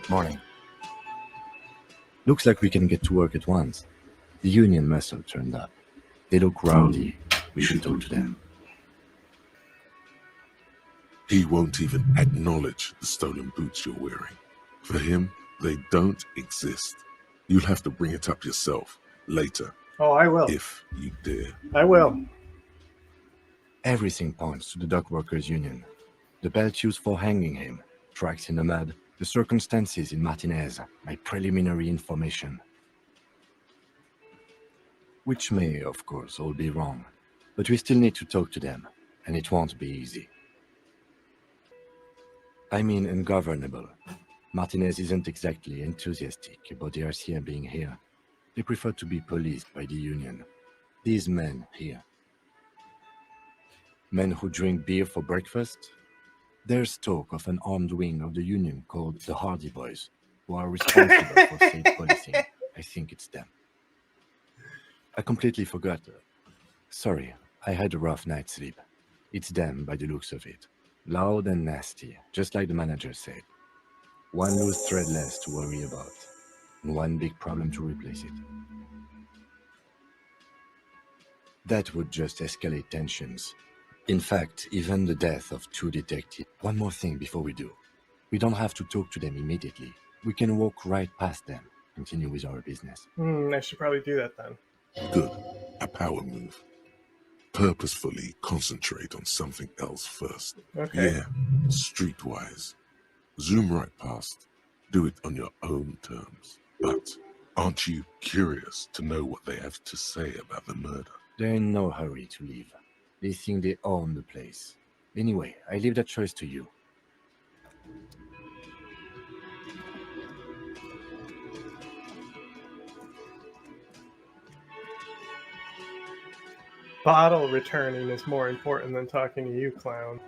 Morning. Looks like we can get to work at once. The union must have turned up. They look rowdy. We should talk to them. He won't even acknowledge the stolen boots you're wearing. For him, they don't exist. You'll have to bring it up yourself later. Oh, I will. If you dare. I will. Everything points to the dock workers' union. The belt used for hanging him, tracks in the mud, the circumstances in Martinez, my preliminary information. Which may, of course, all be wrong. But we still need to talk to them, and it won't be easy. I mean ungovernable. Martinez isn't exactly enthusiastic about the RCA being here. They prefer to be policed by the union. These men here. Men who drink beer for breakfast? There's talk of an armed wing of the union called the Hardy Boys, who are responsible for state policing. I think it's them. I completely forgot. Sorry, I had a rough night's sleep. It's them by the looks of it. Loud and nasty, just like the manager said. One loose thread less to worry about, and one big problem to replace it. That would just escalate tensions. In fact, even the death of 2 detectives. One more thing before we do. We don't have to talk to them immediately. We can walk right past them, continue with our business. I should probably do that then. Good. A power move. Purposefully concentrate on something else first. Okay. Yeah, streetwise. Zoom right past. Do it on your own terms. But aren't you curious to know what they have to say about the murder? They're in no hurry to leave. They think they own the place. Anyway, I leave that choice to you. Bottle returning is more important than talking to you, clown.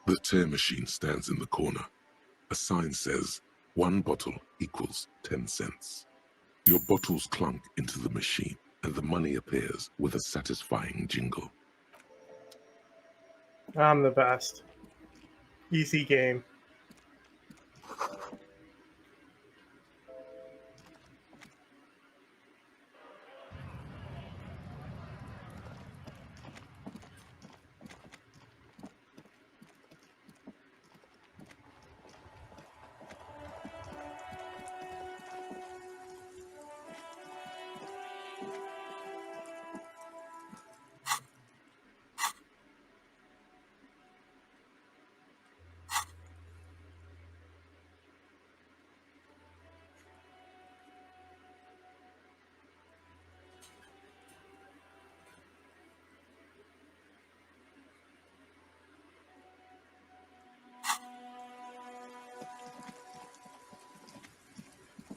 The tear machine stands in the corner. A sign says, 1 bottle equals 10 cents. Your bottles clunk into the machine, and the money appears with a satisfying jingle. I'm the best. Easy game.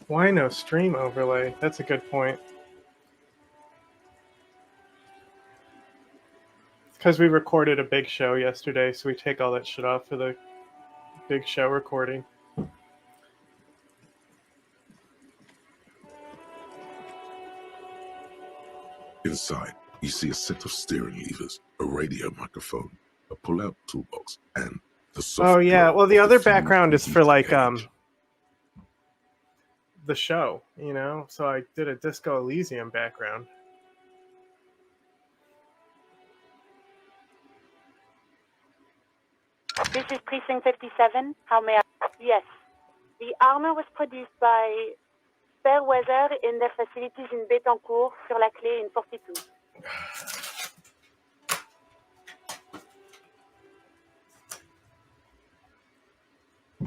Why no stream overlay? That's a good point. Because we recorded a big show yesterday, so we take all that shit off for the big show recording. Inside, you see a set of steering levers, a radio microphone, a pull-out toolbox, and the soft Oh yeah, glow well the of other fuel background is for preheating like gauge. the show, you know? So I did a Disco Elysium background. This is Precinct 57. How may I? Yes. The armor was produced by Fairweather in their facilities in Bétancourt, sur la Clé in 42.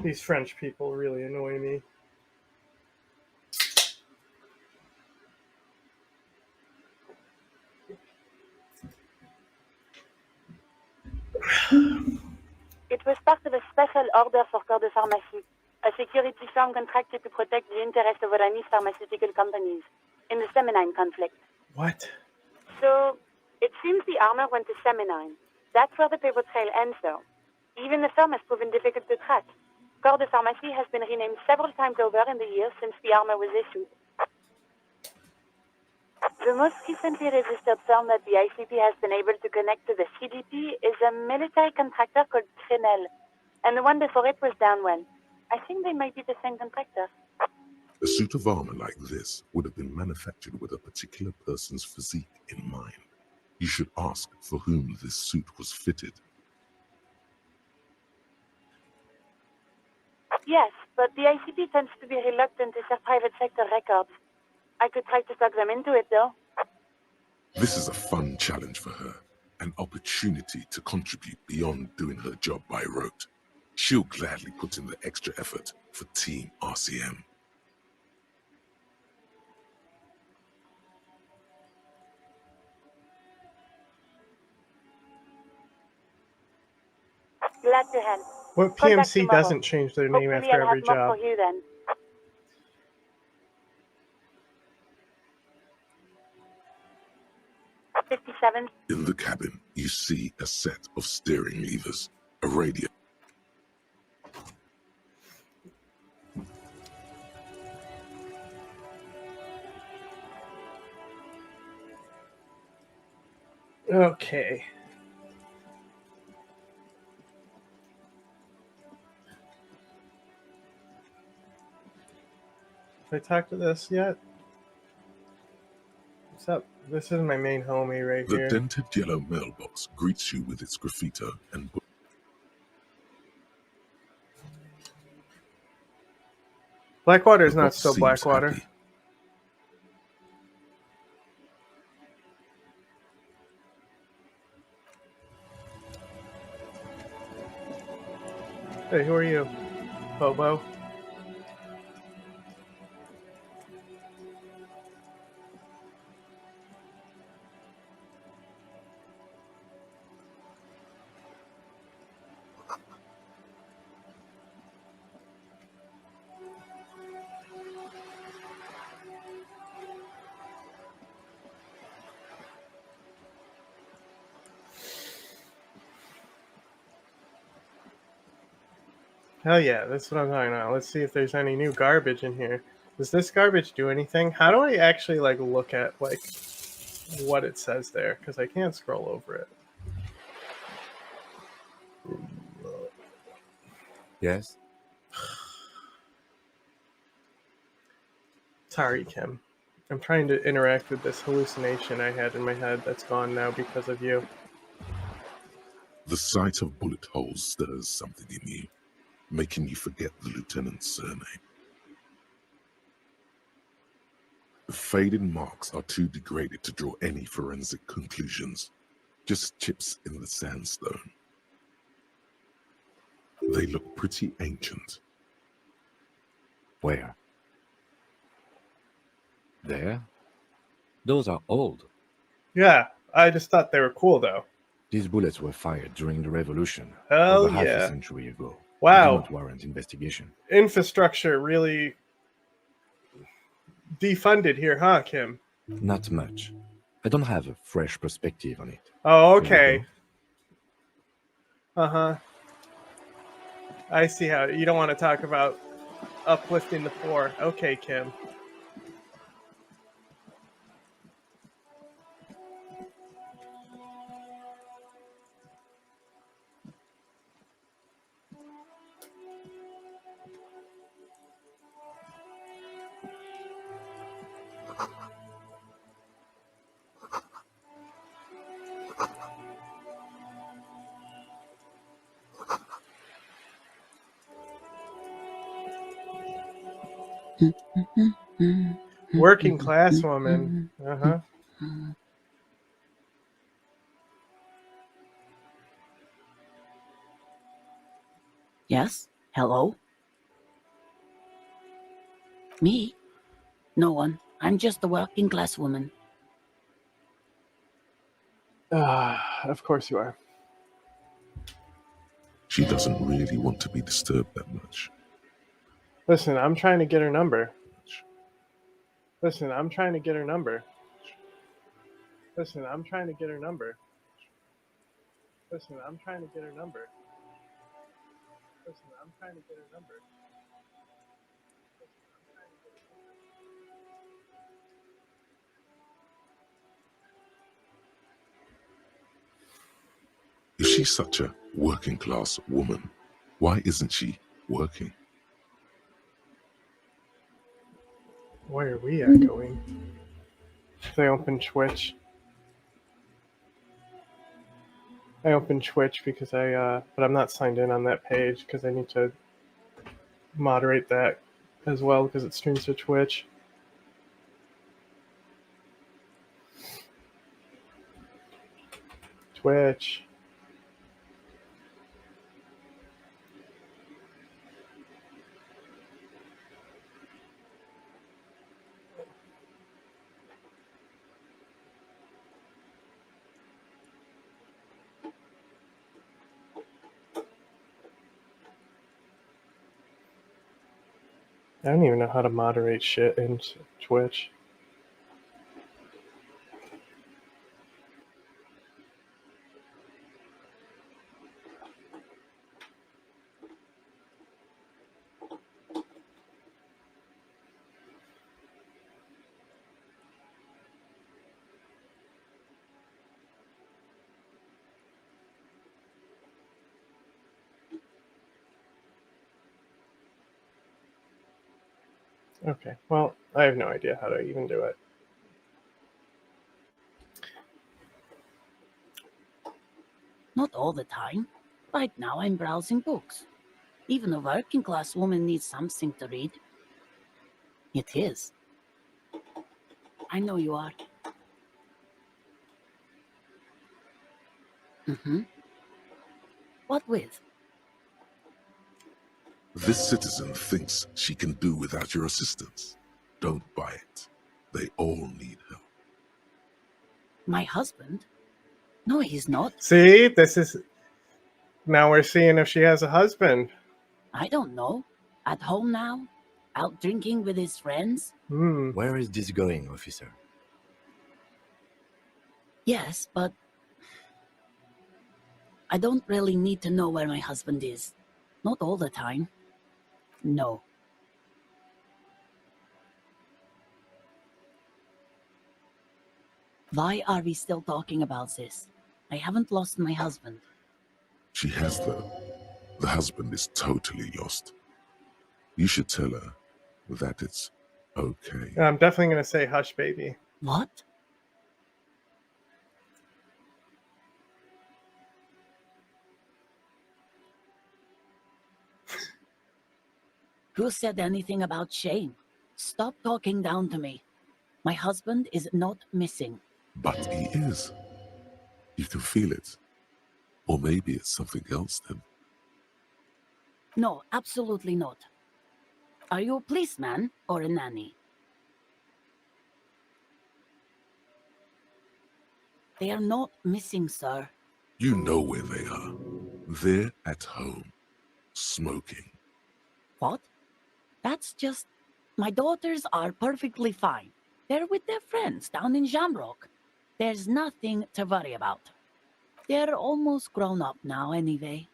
These French people really annoy me. It was part of a special order for Corps de Pharmacie, a security firm contracted to protect the interests of Oranese pharmaceutical companies in the Semenine conflict. What? So, it seems the armor went to Semenine. That's where the paper trail ends, though. Even the firm has proven difficult to track. Corps de Pharmacie has been renamed several times over in the years since the armor was issued. The most recently registered firm that the ICP has been able to connect to the CDP is a military contractor called Trinell, and the one before it was Downwell. I think they might be the same contractor. A suit of armor like this would have been manufactured with a particular person's physique in mind. You should ask for whom this suit was fitted. Yes, but the ICP tends to be reluctant to share private sector records. I could try to talk them into it, though. This is a fun challenge for her, an opportunity to contribute beyond doing her job by rote. She'll gladly put in the extra effort for Team RCM. Glad to help. What Call back PMC tomorrow. doesn't change their name Hopefully after I'll every have more job? for you then. '57. In the cabin, you see a set of steering levers, a radio. Okay. Have I talked to this yet? What's up? This is my main homie right The here. dented yellow mailbox greets you with its graffito and Blackwater is the not box still seems Blackwater. happy. Hey, who are you? Bobo? Hell yeah, that's what I'm talking about. Let's see if there's any new garbage in here. Does this garbage do anything? How do I actually like look at like what it says there? Because I can't scroll over it. Yes? Sorry, Kim. I'm trying to interact with this hallucination I had in my head that's gone now because of you. The sight of bullet holes stirs something in you, making you forget the lieutenant's surname. The faded marks are too degraded to draw any forensic conclusions, just chips in the sandstone. They look pretty ancient. Where? There? Those are old. Yeah, I just thought they were cool though. These bullets were fired during the revolution, Hell over half a yeah. century ago. Wow. They do not warrant investigation. Infrastructure really defunded here, huh, Kim? Not much. I don't have a fresh perspective on it. Oh, Here we okay. go. Uh-huh. I see how you don't want to talk about uplifting the poor. Okay, Kim. Working class woman. Uh-huh. Yes? Hello? Me? No one. I'm just a working class woman. Of course you are. She doesn't really want to be disturbed that much. Listen, I'm trying to get her number. Listen, I'm trying to get her number. Listen, I'm trying to get her number. Listen, I'm trying to get her number. Listen, I'm trying to get a number. If she's such a working class woman, why isn't she working? Where are we at going? If I open Twitch. I opened Twitch because but I'm not signed in on that page because I need to moderate that as well because it streams to Twitch. Twitch. I don't even know how to moderate shit in Twitch. Okay, well, I have no idea how to even do it. Not all the time. Right now I'm browsing books. Even a working class woman needs something to read. It is. I know you are. Mm-hmm. What with? This citizen thinks she can do without your assistance. Don't buy it. They all need help. My husband? No, he's not. See, this is... Now we're seeing if she has a husband. I don't know. At home now? Out drinking with his friends? Where is this going, officer? Yes, but I don't really need to know where my husband is. Not all the time. No. Why are we still talking about this? I haven't lost my husband. She has, though. The husband is totally lost. You should tell her that it's okay. I'm definitely going to say hush, baby. What? Who said anything about shame? Stop talking down to me. My husband is not missing. But he is. You can feel it. Or maybe it's something else then. No, absolutely not. Are you a policeman or a nanny? They are not missing, sir. You know where they are. They're at home, smoking. What? That's just... My daughters are perfectly fine. They're with their friends down in Jamrock. There's nothing to worry about. They're almost grown up now anyway.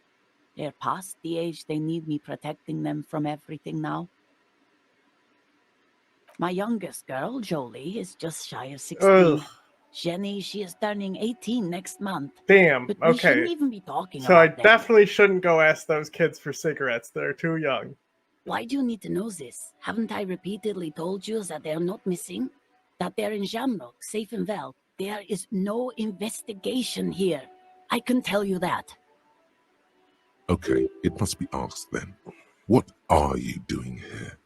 They're past the age they need me protecting them from everything now. My youngest girl, Jolie, is just shy of 16. Ugh. Jenny, she is turning 18 next month. Damn, But we shouldn't okay. even be talking So I about them. definitely shouldn't go ask those kids for cigarettes. They're too young. Why do you need to know this? Haven't I repeatedly told you that they're not missing? That they're in Jamrock, safe and well? There is no investigation here. I can tell you that. Okay, it must be asked then. What are you doing here?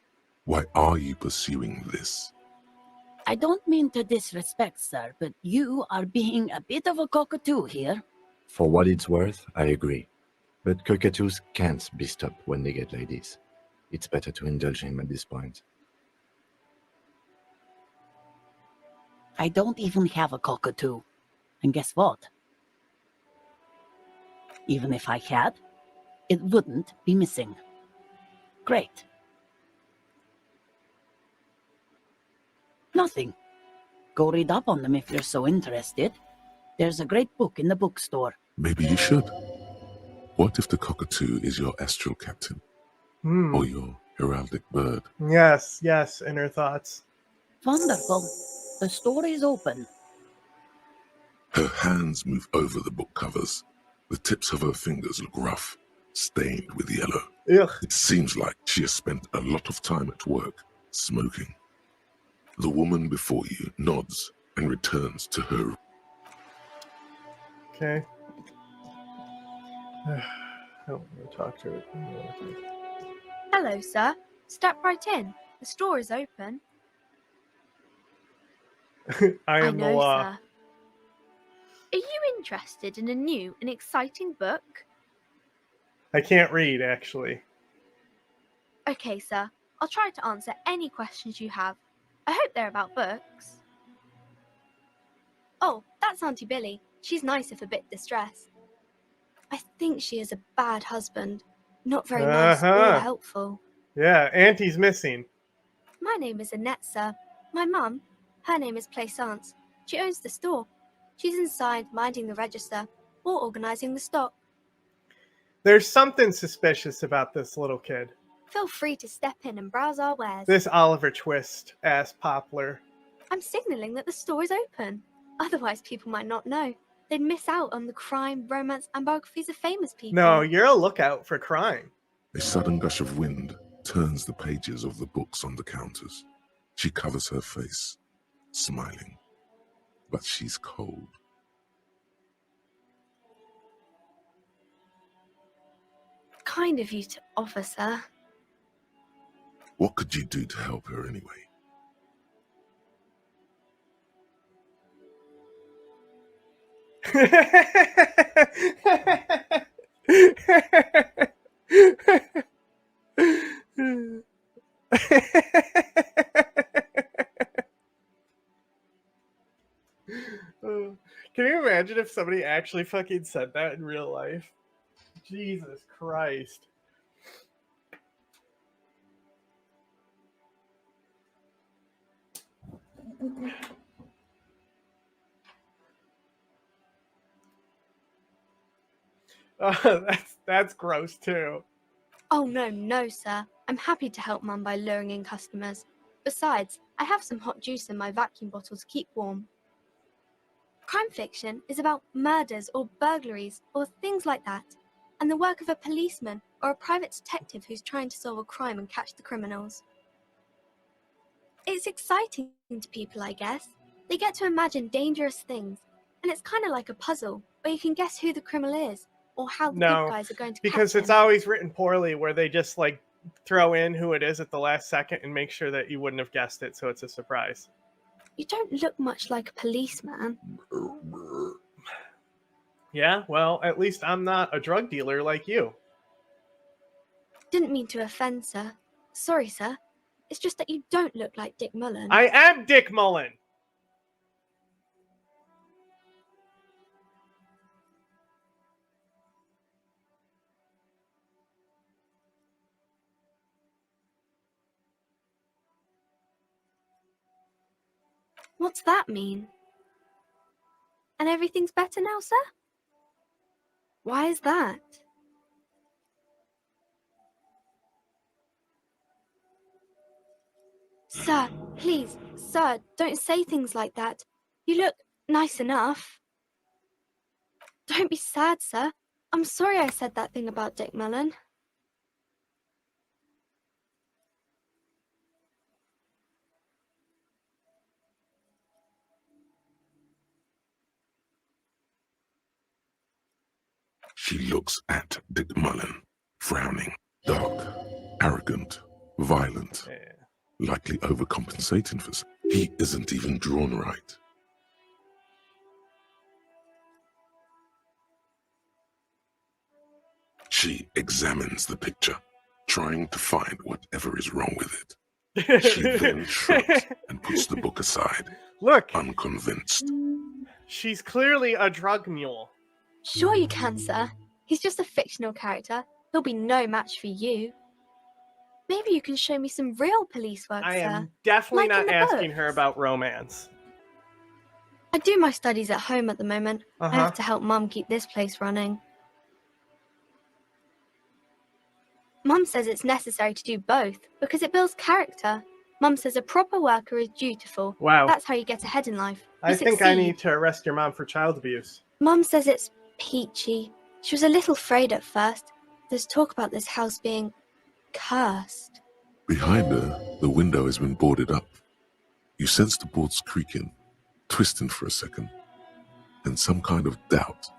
Why are you pursuing this? I don't mean to disrespect, sir, but you are being a bit of a cockatoo here. For what it's worth, I agree. But cockatoos can't be stopped when they get like this. It's better to indulge him at this point. I don't even have a cockatoo. And guess what? Even if I had, it wouldn't be missing. Great. Nothing. Go read up on them if you're so interested. There's a great book in the bookstore. Maybe you should. What if the cockatoo is your astral captain? or your heraldic bird. Yes, yes, inner thoughts. Wonderful. The story's open. Her hands move over the book covers. The tips of her fingers look rough, stained with yellow. Ugh. It seems like she has spent a lot of time at work, smoking. The woman before you nods and returns to her. Okay. I don't want to talk to her. Hello, sir. Step right in. The store is open. I am the know, law. sir. Are you interested in a new and exciting book? I can't read, actually. Okay, sir. I'll try to answer any questions you have. I hope they're about books. Oh, that's Auntie Billy. She's nice if a bit distressed. I think she is a bad husband. Not very nice or helpful. Yeah, Auntie's missing. My name is Annette, sir. My mum, her name is Plaisance. She owns the store. She's inside minding the register or organising the stock. There's something suspicious about this little kid. Feel free to step in and browse our wares. This Oliver Twist ass Poplar. I'm signalling that the store is open. Otherwise, people might not know. They'd miss out on the crime, romance, and biographies of famous people. No, you're a lookout for crime. A sudden gush of wind turns the pages of the books on the counters. She covers her face, smiling. But she's cold. Kind of you to offer, sir. What could you do to help her anyway? Can you imagine if somebody actually fucking said that in real life? Jesus Christ. That's gross too. Oh, no, sir. I'm happy to help Mum by luring in customers. Besides, I have some hot juice in my vacuum bottle to keep warm. Crime fiction is about murders or burglaries or things like that, and the work of a policeman or a private detective who's trying to solve a crime and catch the criminals. It's exciting to people, I guess. They get to imagine dangerous things, and it's kind of like a puzzle, where you can guess who the criminal is, or how the good guys are going to because catch it's him. always written poorly where they just like throw in who it is at the last second and make sure that you wouldn't have guessed it, so it's a surprise. You don't look much like a policeman. Yeah, well, at least I'm not a drug dealer like you. Didn't mean to offend, sir. Sorry, sir. It's just that you don't look like Dick Mullen. I am Dick Mullen! What's that mean? And everything's better now, sir? Why is that? Sir, please, sir, don't say things like that. You look nice enough. Don't be sad, sir. I'm sorry I said that thing about Dick Mullen. She looks at Dick Mullen, frowning, dark, arrogant, violent, likely overcompensating for something. He isn't even drawn right. She examines the picture, trying to find whatever is wrong with it. She then shrugs and puts the book aside, Look, unconvinced. she's clearly a drug mule. Sure you can, sir. He's just a fictional character. He'll be no match for you. Maybe you can show me some real police work, I sir. am definitely Like in not the asking her books. about romance. I do my studies at home at the moment. I Uh-huh. have to help Mum keep this place running. Mum says it's necessary to do both because it builds character. Mum says a proper worker is dutiful. Wow. That's how you get ahead in life. You I think I succeed. need to arrest your mom for child abuse. Mum says it's peachy. She was a little afraid at first. There's talk about this house being cursed. Behind her, the window has been boarded up. You sense the boards creaking, twisting for a second, and some kind of doubt.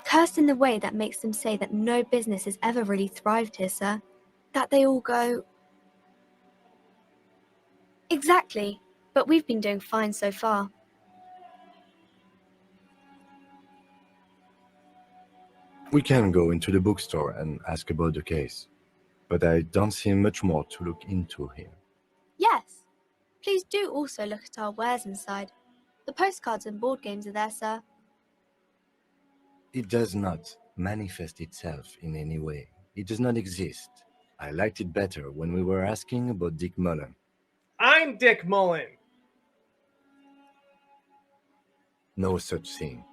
Cursed in the way that makes them say that no business has ever really thrived here, sir. That they all go... Exactly. But we've been doing fine so far. We can go into the bookstore and ask about the case, but I don't see much more to look into here. Yes. Please do also look at our wares inside. The postcards and board games are there, sir. It does not manifest itself in any way. It does not exist. I liked it better when we were asking about Dick Mullen. I'm Dick Mullen. No such thing.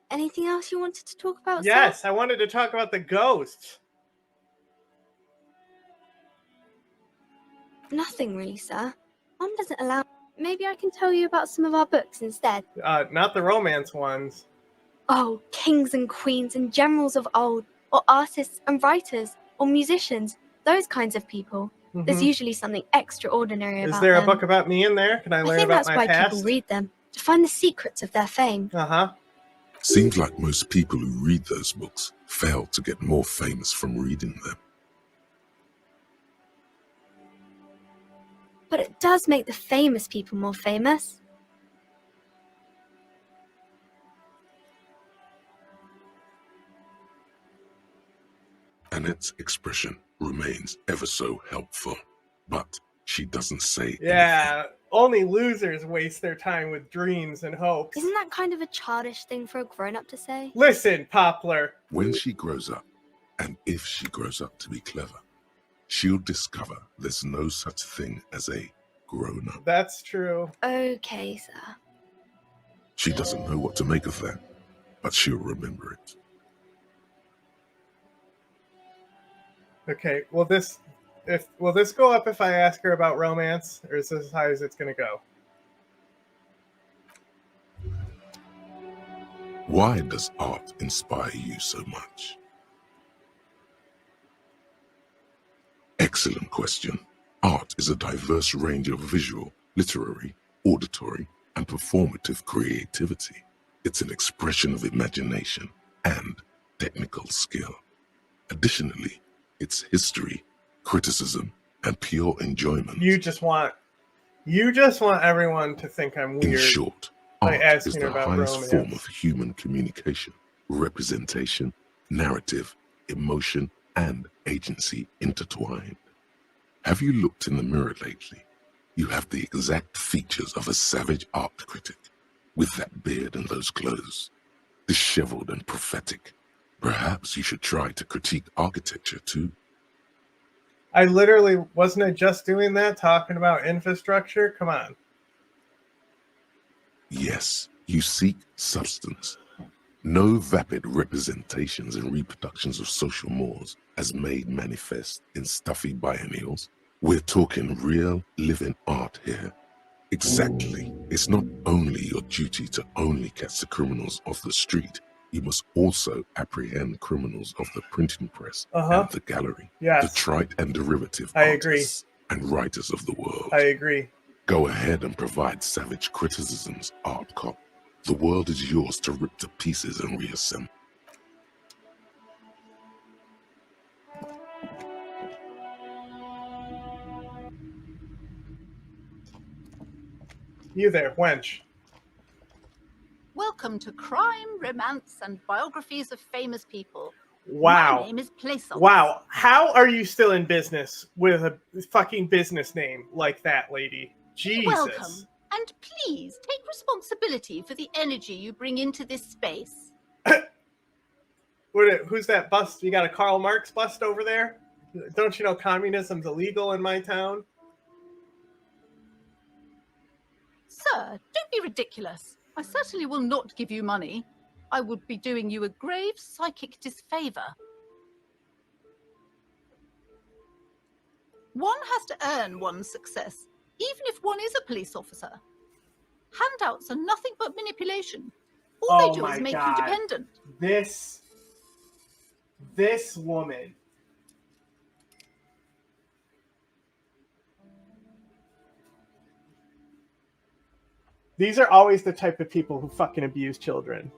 Anything else you wanted to talk about, Yes, sir? I wanted to talk about the ghosts. Nothing really, sir. Mum doesn't allow... Maybe I can tell you about some of our books instead. Not the romance ones. Oh, kings and queens and generals of old, or artists and writers, or musicians, those kinds of people. There's Mhm. usually something extraordinary about Is there them. a book about me in there? Can I I learn think about that's my why past? people read them, to find the secrets of their fame. Uh-huh. Seems like most people who read those books fail to get more famous from reading them. But it does make the famous people more famous. Annette's expression remains ever so helpful, but she doesn't say Yeah, only losers waste their time with dreams and hopes. Isn't that kind of a childish thing for a grown-up to say? Listen, Poplar. When she grows up, and if she grows up to be clever, she'll discover there's no such thing as a grown-up. That's true. Okay, sir. She doesn't know what to make of that, but she'll remember it. Okay, will this go up if I ask her about romance, or is this as high as it's gonna go? Why does art inspire you so much? Excellent question. Art is a diverse range of visual, literary, auditory, and performative creativity. It's an expression of imagination and technical skill. Additionally, it's history, criticism, and pure enjoyment. You just want everyone to think I'm In weird. short, by art asking is the about highest romance. form of human communication, representation, narrative, emotion, and agency intertwined. Have you looked in the mirror lately? You have the exact features of a savage art critic, with that beard and those clothes, disheveled and prophetic. Perhaps you should try to critique architecture too. I literally wasn't I just doing that, talking about infrastructure? Come on. Yes, you seek substance. No vapid representations and reproductions of social mores as made manifest in stuffy biennials. We're talking real living art here. Exactly. It's not only your duty to only catch the criminals off the street, you must also apprehend criminals of the printing press and the gallery, Yes. the trite and derivative I agree. artists and writers of the world. I agree. Go ahead and provide savage criticisms, art cop. The world is yours to rip to pieces and reassemble. You there, wench. Welcome to Crime, Romance, and Biographies of Famous People. Wow. My name is Plaisance. Wow. How are you still in business with a fucking business name like that, lady? Jesus. Welcome, and please take responsibility for the energy you bring into this space. Who's that bust? You got a Karl Marx bust over there? Don't you know communism's illegal in my town? Sir, don't be ridiculous. I certainly will not give you money. I would be doing you a grave psychic disfavor. One has to earn one's success, even if one is a police officer. Handouts are nothing but manipulation. All Oh they do my is make God. you dependent. This woman. These are always the type of people who fucking abuse children.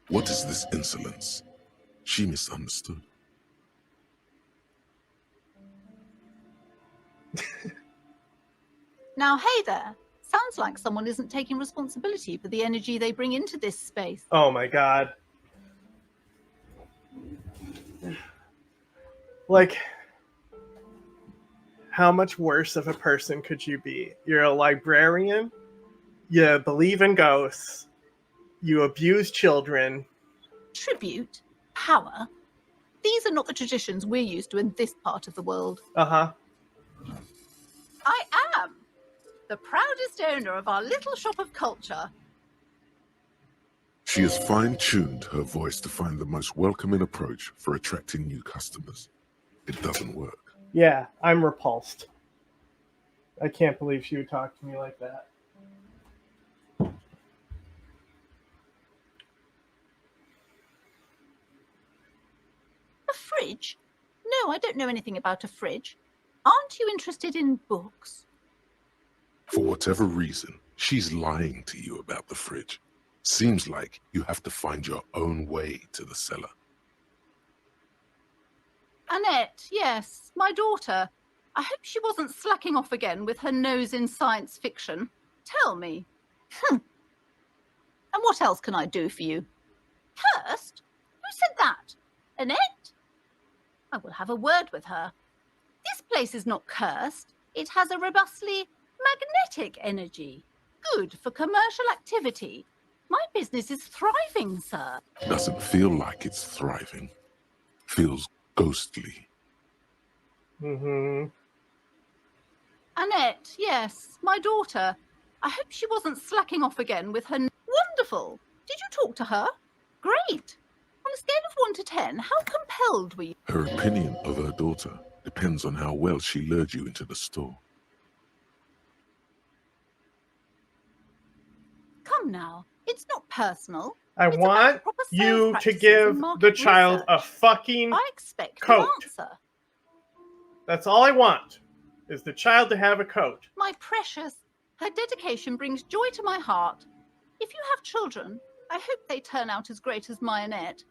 What is this insolence? She misunderstood. Now, hey there. Sounds like someone isn't taking responsibility for the energy they bring into this space. Oh my God. Like, how much worse of a person could you be? You're a librarian, you believe in ghosts, you abuse children. Tribute, power. These are not the traditions we're used to in this part of the world. Uh-huh. I am the proudest owner of our little shop of culture. She has fine-tuned her voice to find the most welcoming approach for attracting new customers. It doesn't work. Yeah, I'm repulsed. I can't believe she would talk to me like that. A fridge? No, I don't know anything about a fridge. Aren't you interested in books? For whatever reason, she's lying to you about the fridge. Seems like you have to find your own way to the cellar. Annette, yes, my daughter. I hope she wasn't slacking off again with her nose in science fiction. Tell me. And what else can I do for you? Cursed? Who said that? Annette? I will have a word with her. This place is not cursed. It has a robustly magnetic energy. Good for commercial activity. My business is thriving, sir. Doesn't feel like it's thriving. Feels ghostly. Mm-hmm. Annette, yes, my daughter. I hope she wasn't slacking off again with her... Wonderful! Did you talk to her? Great! On a scale of 1 to 10, how compelled were you? Her opinion of her daughter depends on how well she lured you into the store. Come now, it's not personal. I It's about want proper sales you to practices give and the market child a research. fucking I expect coat. an answer. That's all I want, is the child to have a coat. My precious, her dedication brings joy to my heart. If you have children, I hope they turn out as great as my Annette.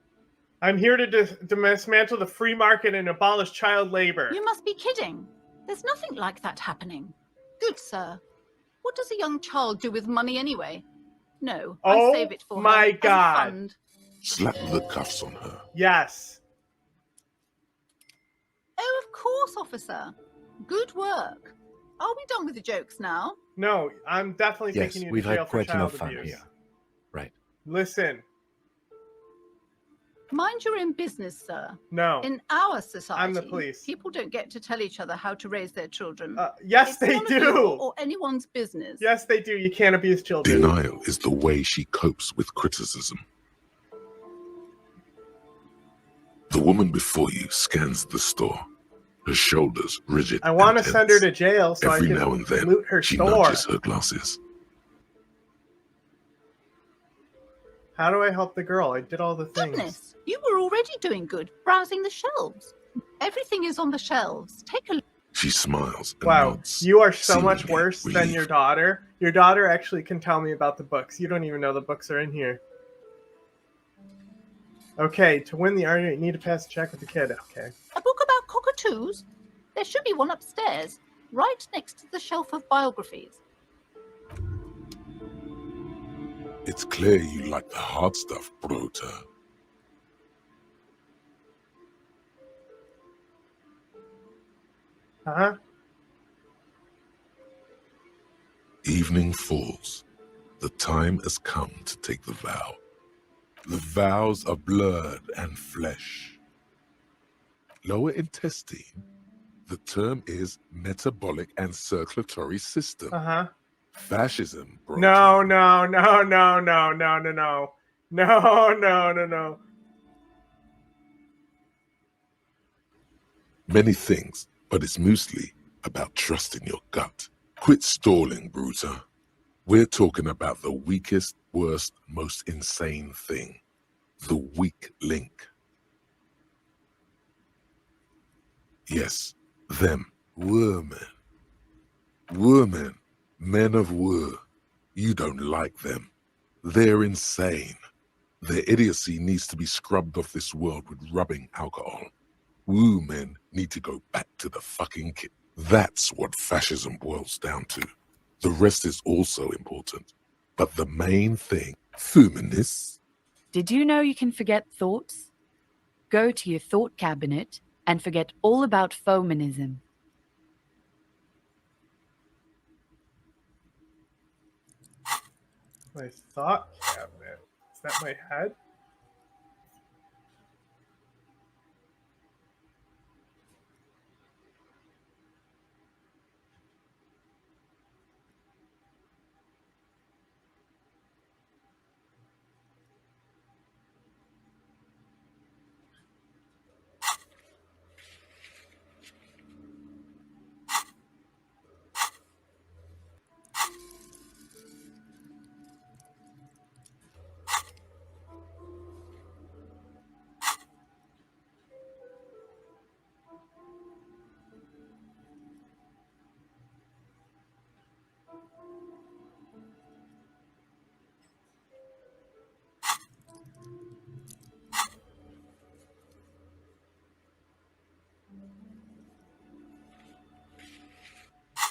I'm here to dismantle the free market and abolish child labor. You must be kidding. There's nothing like that happening. Good sir. What does a young child do with money anyway? No, Oh I save it for my her God. as a fund. Slap the cuffs on her. Yes. Oh, of course, officer. Good work. Are we done with the jokes now? No, I'm definitely Yes, taking you we've to jail had for quite child enough fun abuse. here. Right. Listen, Mind your own business, sir. no. In our society, I'm the police. people don't get to tell each other how to raise their children. Yes, It's they none of your do. or anyone's business. Yes, they do. You can't abuse children. Denial is the way she copes with criticism. The woman before you scans the store, her shoulders rigid. I want to and send her tense. to jail so Every I now can and then, loot her she store. nudges her glasses. How do I help the girl? I did all the things. Goodness, you were already doing good, browsing the shelves. Everything is on the shelves. Take a look. She smiles and Wow, nods. you are so much seemingly worse than relieved. your daughter. Your daughter actually can tell me about the books. You don't even know the books are in here. Okay, to win the argument, you need to pass a check with the kid. Okay. A book about cockatoos? There should be one upstairs, right next to the shelf of biographies. It's clear you like the hard stuff, Brota. Huh? Evening falls. The time has come to take the vow. The vows are blood and flesh. Lower intestine. The term is metabolic and circulatory system. Uh-huh. Fascism, bro. No. No. Many things, but it's mostly about trusting your gut. Quit stalling, Bruta. We're talking about the weakest, worst, most insane thing. The weak link. Yes, them. Women. Women. Men of war. You don't like them. They're insane. Their idiocy needs to be scrubbed off this world with rubbing alcohol. Woo men need to go back to the fucking kid. That's what fascism boils down to. The rest is also important. But the main thing, feminists. Did you know you can forget thoughts? Go to your thought cabinet and forget all about feminism. My thought cabinet. Is that my head?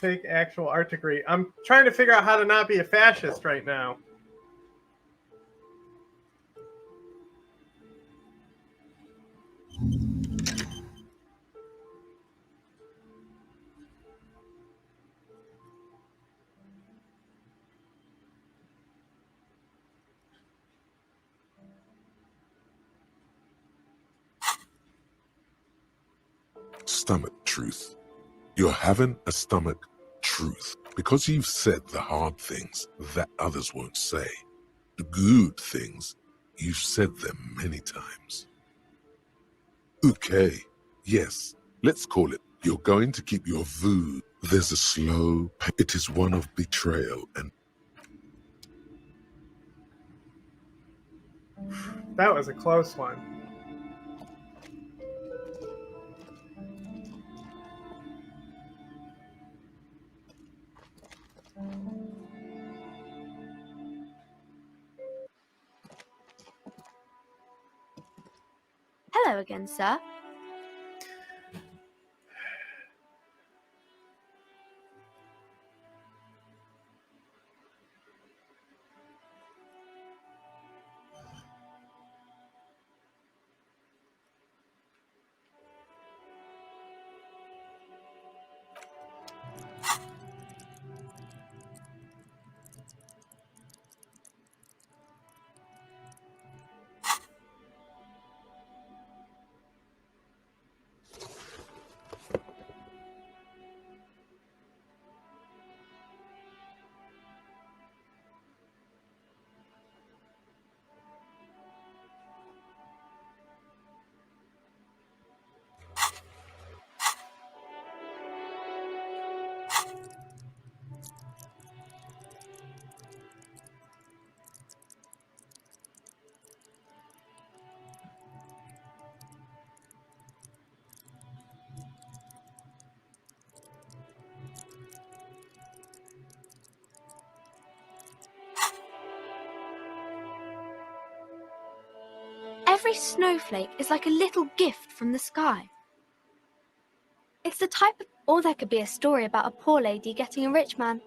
Take actual art degree. I'm trying to figure out how to not be a fascist right now. Stomach truth. You're having a stomach truth because you've said the hard things that others won't say. The good things, you've said them many times. Okay, yes, let's call it. You're going to keep your vood. There's a slow, it is one of betrayal and That was a close one. Hello again, sir. Every snowflake is like a little gift from the sky. It's the type of... Or there could be a story about a poor lady getting a rich man.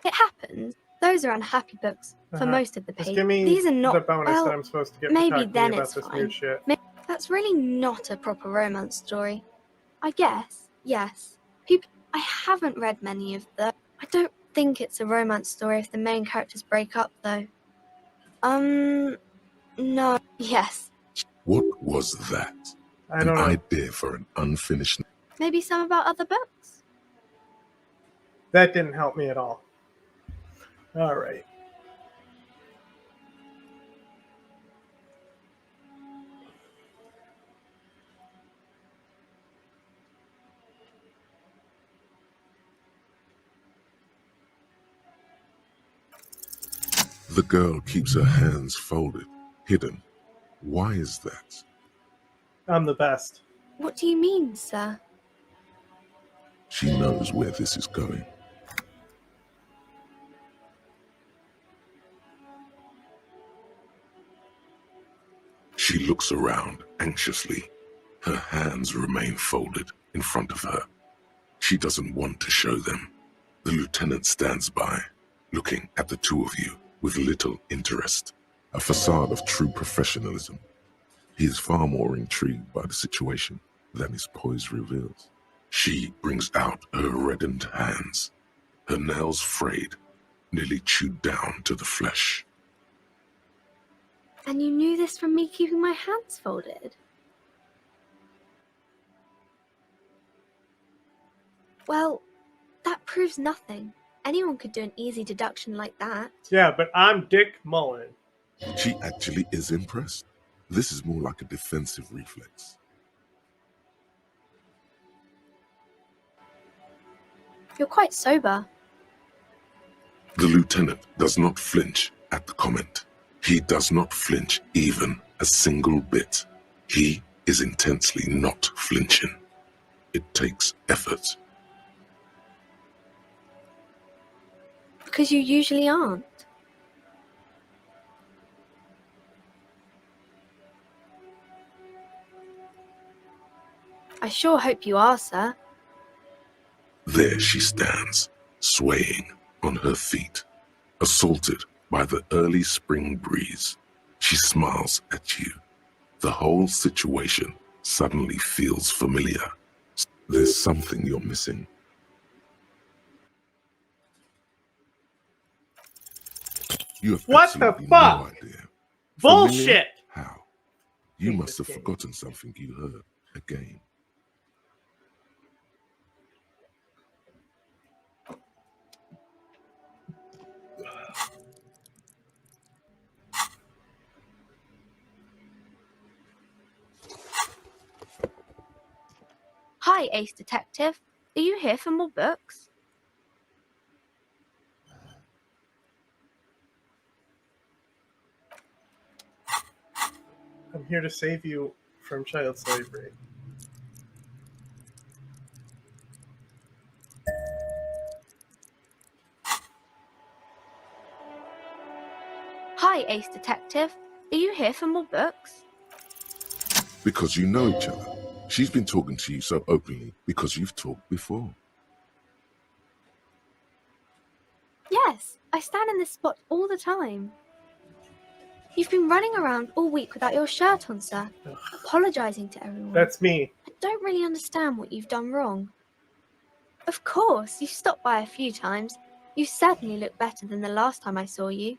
It happens. Those are unhappy books for most of the Just pages. give me These are not... the bonus well, that I'm supposed to get for maybe talking to then you about it's this fine. weird shit. That's really not a proper romance story. I guess, yes. I haven't read many of them. I don't think it's a romance story if the main characters break up, though. No. Yes. what was that? I An don't know. idea for an unfinished. Maybe some about other books? That didn't help me at all. All right. The girl keeps her hands folded, hidden. Why is that? I'm the best. What do you mean, sir? She knows where this is going. She looks around anxiously. Her hands remain folded in front of her. She doesn't want to show them. The lieutenant stands by, looking at the two of you with little interest. A facade of true professionalism. He is far more intrigued by the situation than his poise reveals. She brings out her reddened hands, her nails frayed, nearly chewed down to the flesh. And you knew this from me keeping my hands folded? Well, that proves nothing. Anyone could do an easy deduction like that. Yeah, but I'm Dick Mullen. She actually is impressed. This is more like a defensive reflex. You're quite sober. The lieutenant does not flinch at the comment. He does not flinch even a single bit. He is intensely not flinching. It takes effort. Because you usually aren't. I sure hope you are, sir. There she stands, swaying on her feet, assaulted by the early spring breeze. She smiles at you. The whole situation suddenly feels familiar. There's something you're missing. You have What the absolutely fuck? no idea. Bullshit! Familiar? How? You Hate must this have game. forgotten something you heard again. Hi, Ace Detective. Are you here for more books? I'm here to save you from child slavery. Hi, Ace Detective. Are you here for more books? Because you know each other. She's been talking to you so openly because you've talked before. Yes, I stand in this spot all the time. You've been running around all week without your shirt on, sir, apologising to everyone. That's me. I don't really understand what you've done wrong. Of course, you stopped by a few times. You certainly look better than the last time I saw you.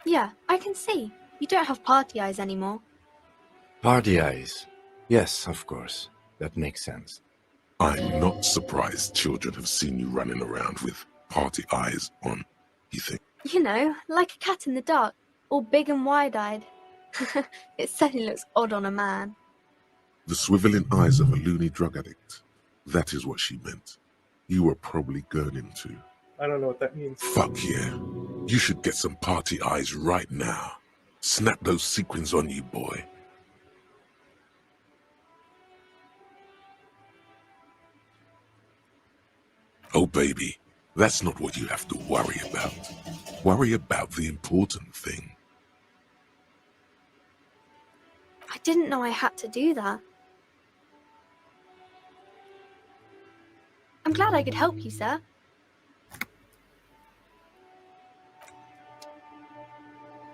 Yeah, I can see. You don't have party eyes anymore. Party eyes. Yes, of course. That makes sense. I'm not surprised children have seen you running around with party eyes on, you think. You know, like a cat in the dark, all big and wide-eyed. It certainly looks odd on a man. The swiveling eyes of a loony drug addict. That is what she meant. You were probably gurning too. I don't know what that means. Fuck yeah. You should get some party eyes right now. Snap those sequins on you, boy. Oh, baby, that's not what you have to worry about. Worry about the important thing. I didn't know I had to do that. I'm glad I could help you, sir.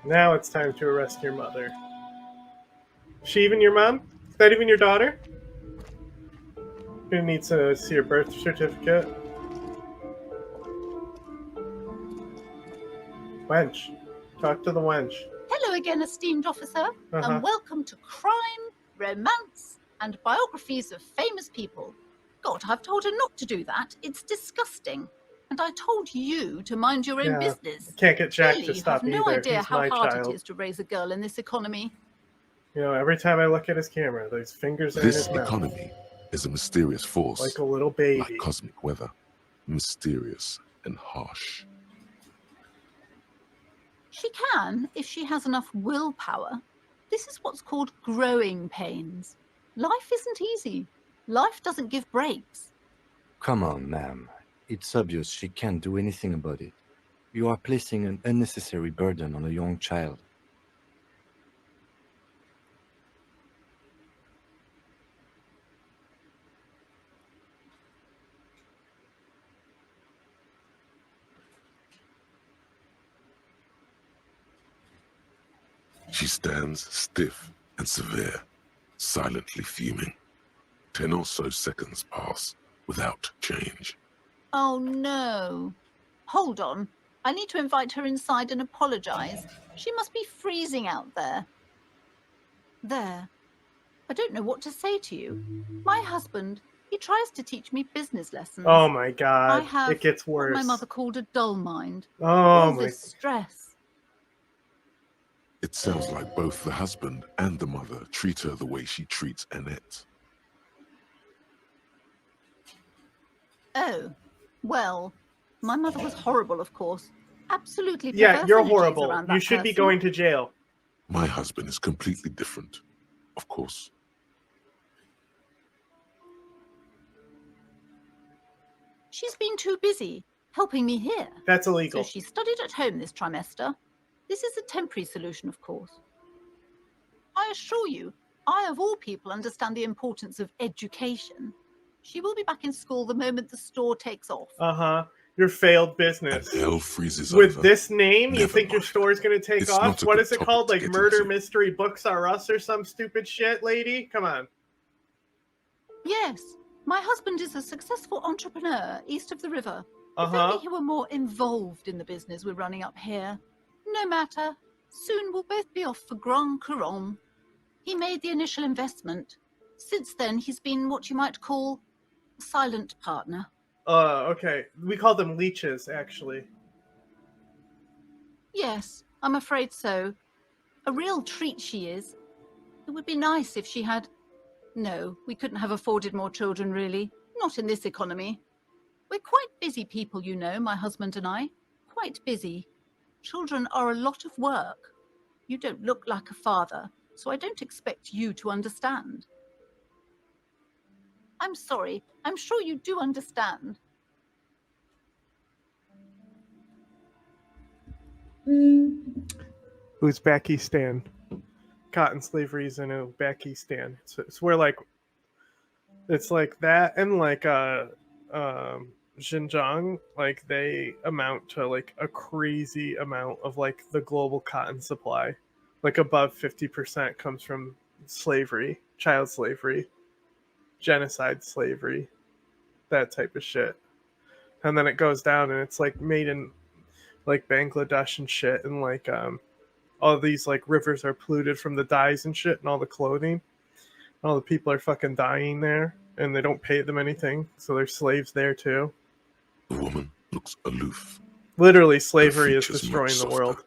Now it's time to arrest your mother. Is she even your mom? Is that even your daughter? You're gonna need to see your birth certificate. Wench. Talk to the wench. Hello again, esteemed officer, Uh-huh. and welcome to Crime romance, and biographies of famous people. God, I've told her not to do that. It's disgusting. And I told you to mind your own Yeah. business. Can't get Jack Clearly, to you stop have no either. idea He's how my hard child. it is to raise a girl in this economy. You know, every time I look at his camera, those fingers are in This his mouth. economy is a mysterious force, Like a little like baby. cosmic weather, mysterious and harsh. She can, if she has enough willpower. This is what's called growing pains. Life isn't easy. Life doesn't give breaks. Come on, ma'am. It's obvious she can't do anything about it. You are placing an unnecessary burden on a young child. She stands stiff and severe, silently fuming. 10 or so seconds pass without change. Oh no. Hold on. I need to invite her inside and apologize. She must be freezing out there. There. I don't know what to say to you. My husband, he tries to teach me business lessons. Oh my I god. have It gets what worse. my mother called a dull mind. Oh All my. this stress. It sounds like both the husband and the mother treat her the way she treats Annette. Oh, well, my mother was horrible, of course. Absolutely Yeah, perverse you're energies horrible. around You that should be person. going to jail. My husband is completely different, of course. She's been too busy helping me here. That's So illegal. she studied at home this trimester. This is a temporary solution, of course. I assure you, I of all people understand the importance of education. She will be back in school the moment the store takes off. Uh-huh. Your failed And business. hell freezes With over. this name, you Never think your mind. store is going to take It's off? not a What good is it topic called? to Like get Murder into. Mystery Books Are Us or some stupid shit, lady? Come on. Yes, my husband is a successful entrepreneur east of the river. If Uh-huh. only he were more involved in the business we're running up here. No matter. Soon we'll both be off for Grand Couronne. He made the initial investment. Since then, he's been what you might call a silent partner. Okay. We call them leeches, actually. Yes, I'm afraid so. A real treat she is. It would be nice if she had... No, we couldn't have afforded more children, really. Not in this economy. We're quite busy people, you know, my husband and I. Quite busy. Children are a lot of work. You don't look like a father, so I don't expect you to understand. I'm sorry. I'm sure you do understand. Uzbekistan. Cotton slavery is in Uzbekistan. It's where like it's like that and like Xinjiang, like they amount to like a crazy amount of like the global cotton supply. Like above 50% comes from slavery, child slavery, genocide slavery, that type of shit. And then it goes down and it's like made in like Bangladesh and shit, and like all these like rivers are polluted from the dyes and shit and all the clothing. All the people are fucking dying there and they don't pay them anything, so they're slaves there too. The woman looks aloof. Literally, Her slavery is features destroying much the softer. world.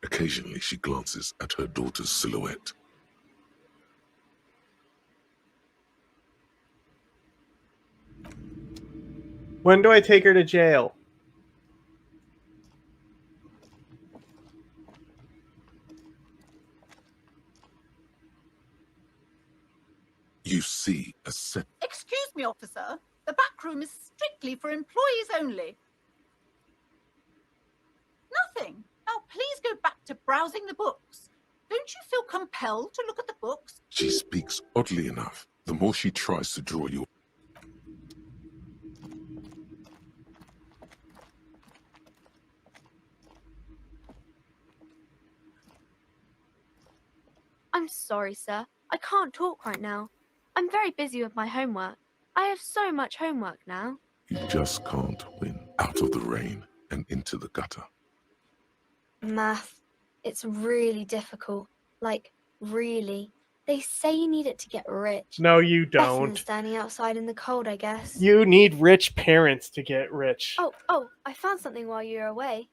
Occasionally she glances at her daughter's silhouette. When do I take her to jail? You see a set. Excuse me, officer. The back room is strictly for employees only. Nothing. Now please go back to browsing the books. Don't you feel compelled to look at the books? She speaks oddly enough. The more she tries to draw you. I'm sorry, sir. I can't talk right now. I'm very busy with my homework. I have so much homework now. You just can't win. Out of the rain and into the gutter. Math. It's really difficult. Like, really. They say you need it to get rich. No, you Better than don't. standing outside in the cold, I guess. You need rich parents to get rich. Oh, I found something while you were away.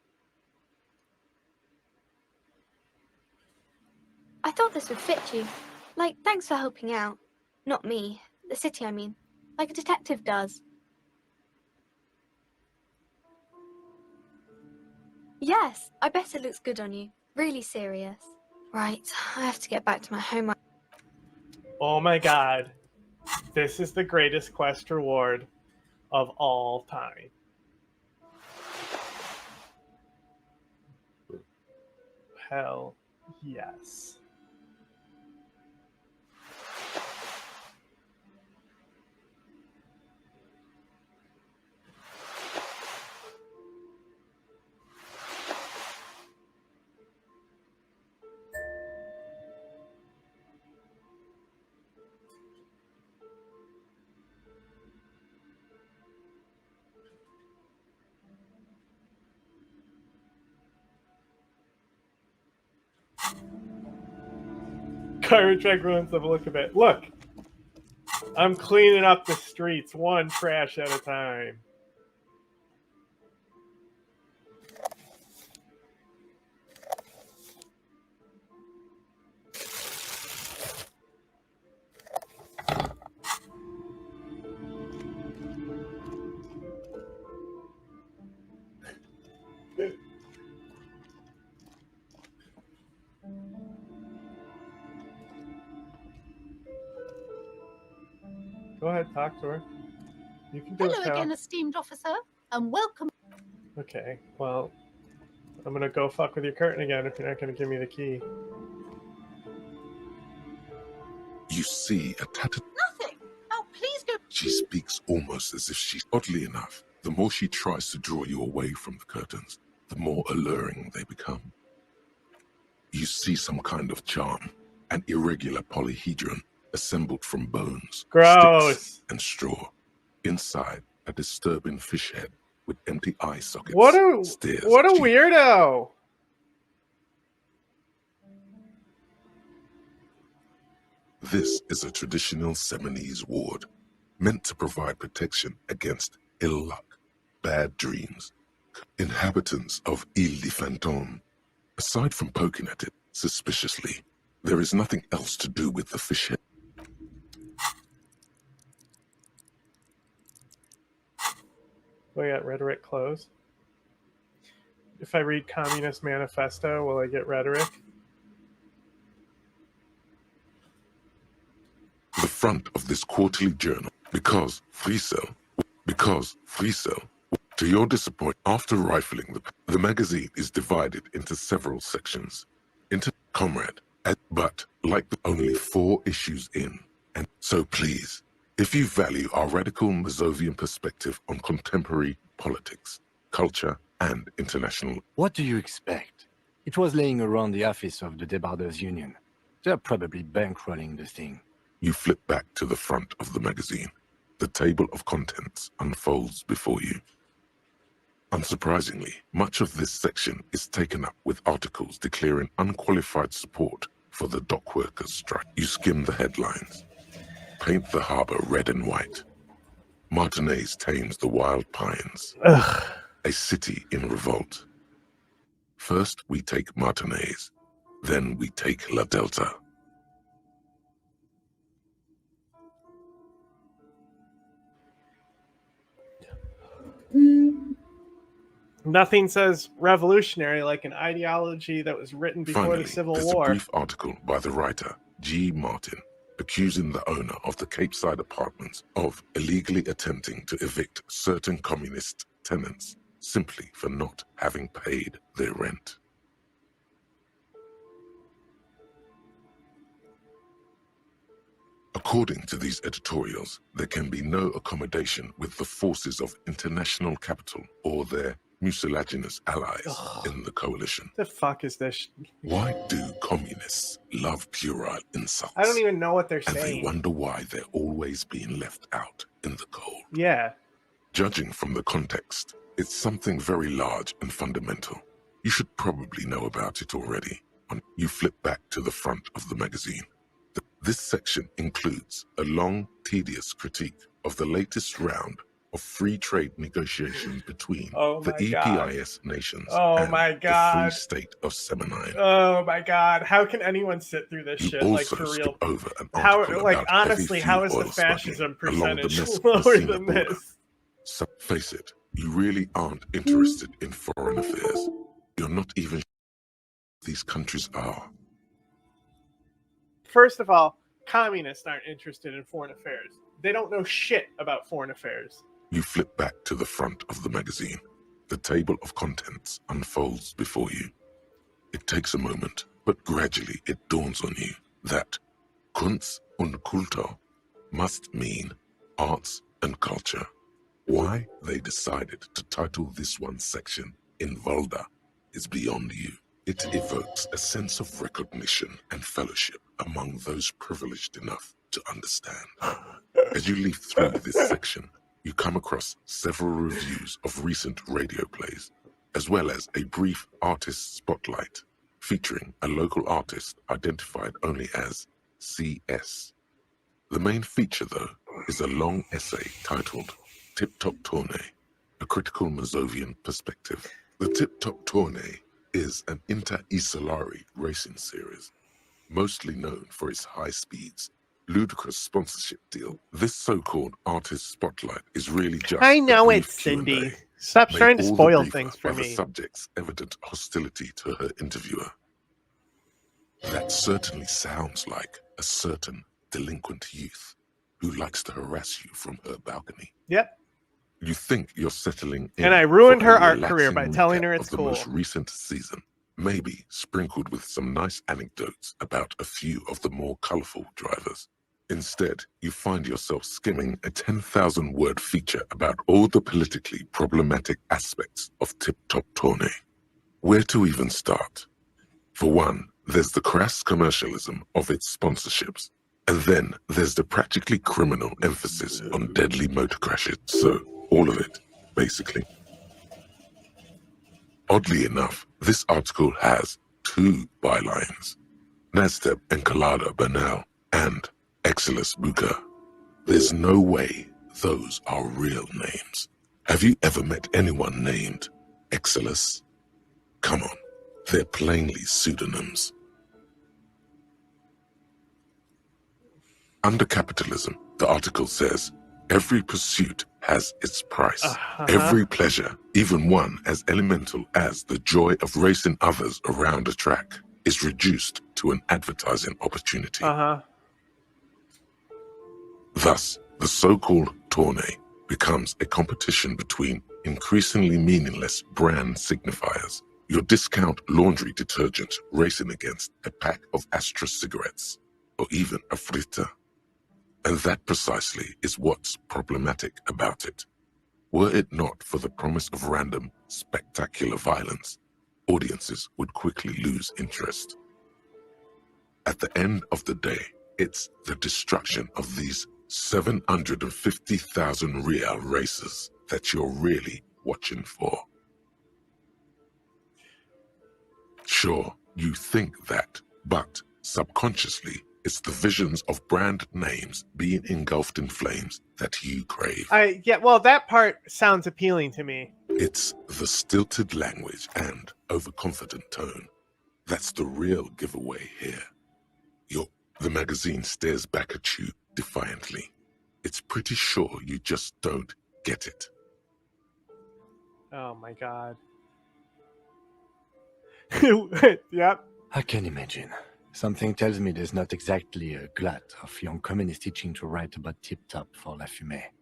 I thought this would fit you. Like, thanks for helping out. Not me. The city, I mean. Like a detective does. Yes, I bet it looks good on you. Really serious. Right, I have to get back to my homework. Oh my god. This is the greatest quest reward of all time. Hell yes. Garbage bag ruins of a look of it. Look, I'm cleaning up the streets one trash at a time. Go ahead, talk to her. You can do Hello it, pal. again, esteemed officer, and welcome. Okay, well, I'm gonna go fuck with your curtain again if you're not gonna give me the key. You see a tattered. Nothing. Oh, please go. She speaks almost as if she's. Oddly enough, the more she tries to draw you away from the curtains, the more alluring they become. You see some kind of charm, an irregular polyhedron assembled from bones, Gross. sticks, and straw. Inside, a disturbing fish head with empty eye sockets. What a stares what a at you. weirdo. This is a traditional Seminese ward, meant to provide protection against ill luck, bad dreams. Inhabitants of Ile de Fantôme, aside from poking at it suspiciously, there is nothing else to do with the fish head. Oh yeah, rhetoric closed. If I read Communist Manifesto, will I get rhetoric? The front of this quarterly journal, because Friesel, to your disappointment, after rifling the magazine is divided into several sections, into comrade, but like only 4 issues in, and so please, if you value our radical Mazovian perspective on contemporary politics, culture, and international. What do you expect? It was laying around the office of the Debarders Union. They're probably bankrolling the thing. You flip back to the front of the magazine. The table of contents unfolds before you. Unsurprisingly, much of this section is taken up with articles declaring unqualified support for the dock workers' strike. You skim the headlines. Paint the harbor red and white. Martinez tames the wild pines. Ugh. A city in revolt. First we take Martinez, then we take La Delta. Nothing says revolutionary like an ideology that was written before Finally, the Civil there's War. a brief article by the writer, G. Martin, accusing the owner of the Cape Side apartments of illegally attempting to evict certain communist tenants simply for not having paid their rent. According to these editorials, there can be no accommodation with the forces of international capital or their mucilaginous allies Ugh. in the coalition. The fuck is this? Why do communists love puerile insults? I don't even know what they're And they saying. wonder why they're always being left out in the cold. Yeah. Judging from the context, it's something very large and fundamental. You should probably know about it already. You flip back to the front of the magazine. This section includes a long, tedious critique of the latest round of free trade negotiations between Oh the my God. EPIS nations Oh and my the God. Free State of Seminine. Oh my God. How can anyone sit through this You shit? Like, also for skip real. over an How, article like, about honestly, heavy how fuel is the oil smuggling fascism along the percentage lower Messina than border. this? So face it, you really aren't interested in foreign affairs. You're not even sure these countries are. First of all, communists aren't interested in foreign affairs. They don't know shit about foreign affairs. You flip back to the front of the magazine. The table of contents unfolds before you. It takes a moment, but gradually it dawns on you that Kunst und Kultur must mean arts and culture. Why they decided to title this one section in Volda is beyond you. It evokes a sense of recognition and fellowship among those privileged enough to understand. As you leaf through this section, you come across several reviews of recent radio plays, as well as a brief artist spotlight featuring a local artist identified only as CS. The main feature, though, is a long essay titled Tip Top Tournée, a critical Mazovian perspective. The Tip Top Tournée is an inter-Isolari racing series, mostly known for its high speeds, ludicrous sponsorship deal. This so-called artist spotlight is really just I a know brief it, Cindy. Q&A, Stop made trying to all the spoil briefer things for by the me. subject's evident hostility to her interviewer. That certainly sounds like a certain delinquent youth who likes to harass you from her balcony. Yep. You think you're settling in And I ruined for a her art career by relaxing telling recap her it's of the cool. most recent season, maybe sprinkled with some nice anecdotes about a few of the more colorful drivers. Instead, you find yourself skimming a 10,000-word feature about all the politically problematic aspects of Tip Top Tournée. Where to even start? For one, there's the crass commercialism of its sponsorships. And then there's the practically criminal emphasis on deadly motor crashes. So, all of it, basically. Oddly enough, this article has two bylines: Nasteb Encolada Bernal and Exilus Buka. There's no way those are real names. Have you ever met anyone named Exilus? Come on, they're plainly pseudonyms. Under capitalism, the article says, every pursuit has its price. Every pleasure, even one as elemental as the joy of racing others around a track, is reduced to an advertising opportunity. Thus, the so-called tournée becomes a competition between increasingly meaningless brand signifiers. Your discount laundry detergent racing against a pack of Astra cigarettes, or even a Frita. And that precisely is what's problematic about it. Were it not for the promise of random, spectacular violence, audiences would quickly lose interest. At the end of the day, it's the destruction of these 750,000 real races that you're really watching for. Sure, you think that, but subconsciously, it's the visions of brand names being engulfed in flames that you crave. Yeah, well, that part sounds appealing to me. It's the stilted language and overconfident tone. That's the real giveaway here. The magazine stares back at you defiantly. It's pretty sure you just don't get it. Oh my god. Yep. I can imagine. Something tells me there's not exactly a glut of young communists itching to write about tip-top for La Fumée.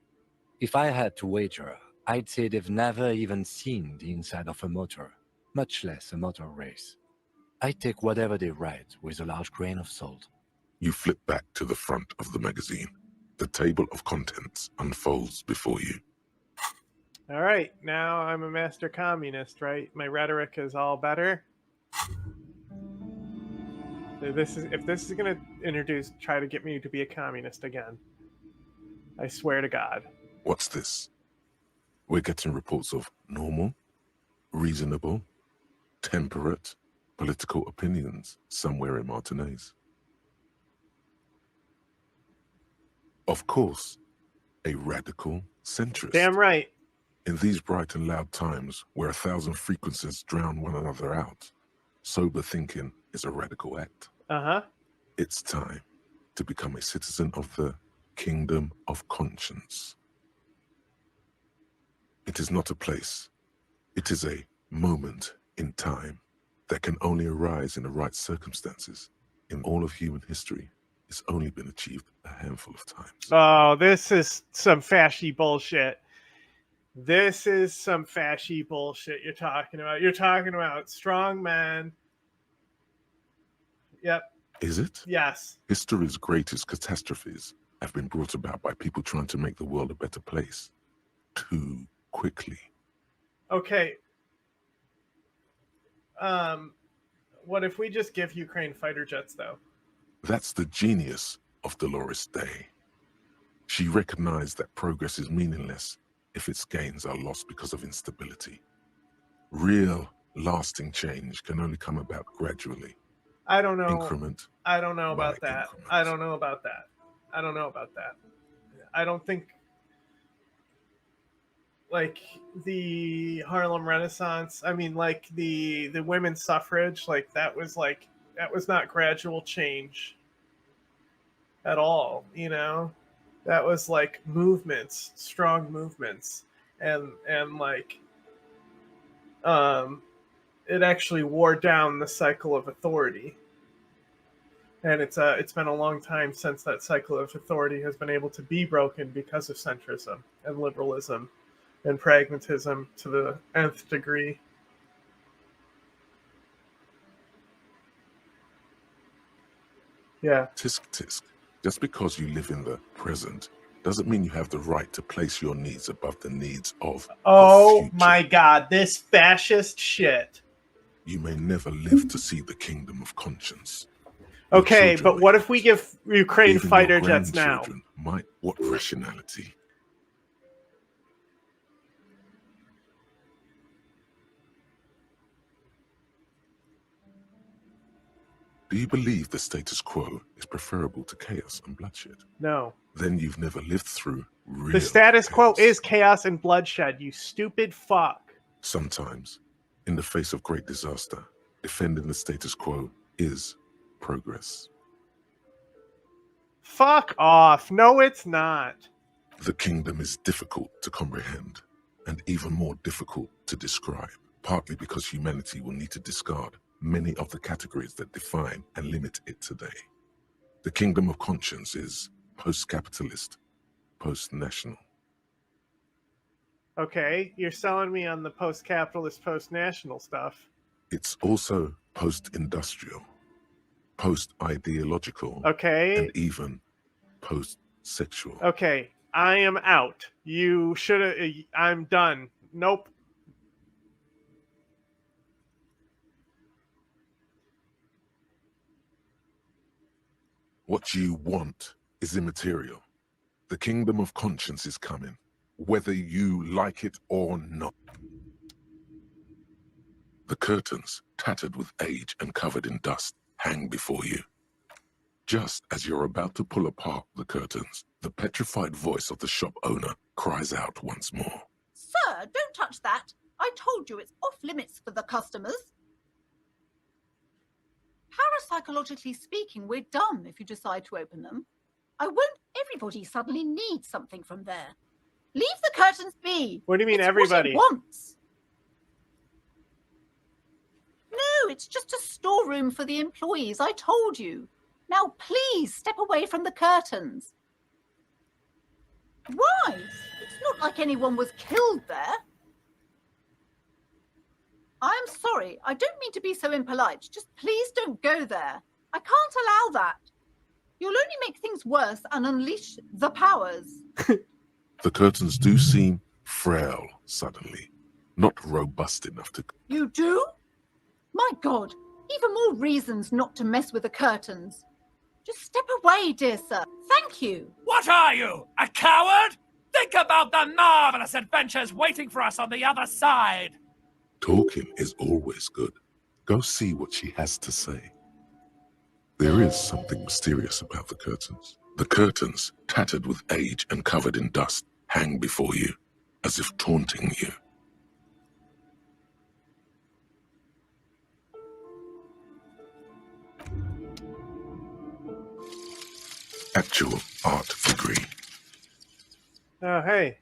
If I had to wager, I'd say they've never even seen the inside of a motor, much less a motor race. I take whatever they write with a large grain of salt. You flip back to the front of the magazine. The table of contents unfolds before you. All right, now I'm a master communist, right? My rhetoric is all better. If this is going to try to get me to be a communist again, I swear to God. What's this? We're getting reports of normal, reasonable, temperate political opinions somewhere in Martinez. Of course, a radical centrist. Damn right. In these bright and loud times where 1,000 frequencies drown one another out, sober thinking is a radical act. Uh-huh. It's time to become a citizen of the kingdom of conscience. It is not a place. It is a moment in time that can only arise in the right circumstances. In all of human history, it's only been achieved a handful of times. Oh, this is some fashy bullshit. This is some fashy bullshit you're talking about. You're talking about strong man. Yep. Is it? Yes. History's greatest catastrophes have been brought about by people trying to make the world a better place too quickly. Okay. What if we just give Ukraine fighter jets, though? That's the genius of Dolores Day. She recognized that progress is meaningless if its gains are lost because of instability. Real, lasting change can only come about gradually. I don't know. Increment. I don't know about by that. increment. I don't know about that. I don't know about that. I don't think like the Harlem Renaissance, I mean like the women's suffrage, like that was not gradual change at all, you know? That was like movements, strong movements, and like it actually wore down the cycle of authority. And it's been a long time since that cycle of authority has been able to be broken because of centrism and liberalism and pragmatism to the nth degree. Yeah. Tisk tisk. Just because you live in the present doesn't mean you have the right to place your needs above the needs of Oh the future. my God, this fascist shit. You may never live to see the kingdom of conscience. Okay, children but may what not. if we give Ukraine Even fighter your jets now? grandchildren might. What rationality? Do you believe the status quo is preferable to chaos and bloodshed? No. Then you've never lived through real The status quo chaos. is chaos and bloodshed, you stupid fuck. Sometimes, in the face of great disaster, defending the status quo is progress. Fuck off. No, it's not. The kingdom is difficult to comprehend and even more difficult to describe, partly because humanity will need to discard many of the categories that define and limit it today. The kingdom of conscience is post-capitalist, post-national. Okay, you're selling me on the post-capitalist, post-national stuff. It's also post-industrial, post-ideological, Okay. and even post-sexual. Okay, I am out. You should have. I'm done. Nope. What you want is immaterial. The kingdom of conscience is coming, whether you like it or not. The curtains, tattered with age and covered in dust, hang before you. Just as you're about to pull apart the curtains, the petrified voice of the shop owner cries out once more. Sir, don't touch that. I told you it's off limits for the customers. Parapsychologically speaking, we're done if you decide to open them. I won't everybody suddenly need something from there. Leave the curtains be. What do you mean, It's everybody? What he wants. No, it's just a storeroom for the employees, I told you. Now please step away from the curtains. Why? It's not like anyone was killed there. I'm sorry, I don't mean to be so impolite. Just please don't go there. I can't allow that. You'll only make things worse and unleash the powers. The curtains do seem frail suddenly, not robust enough to... You do? My God, even more reasons not to mess with the curtains. Just step away, dear sir. Thank you. What are you, a coward? Think about the marvelous adventures waiting for us on the other side. Talking is always good. Go see what she has to say. There is something mysterious about the curtains. The curtains, tattered with age and covered in dust, hang before you, as if taunting you. Actual art degree. Oh, hey.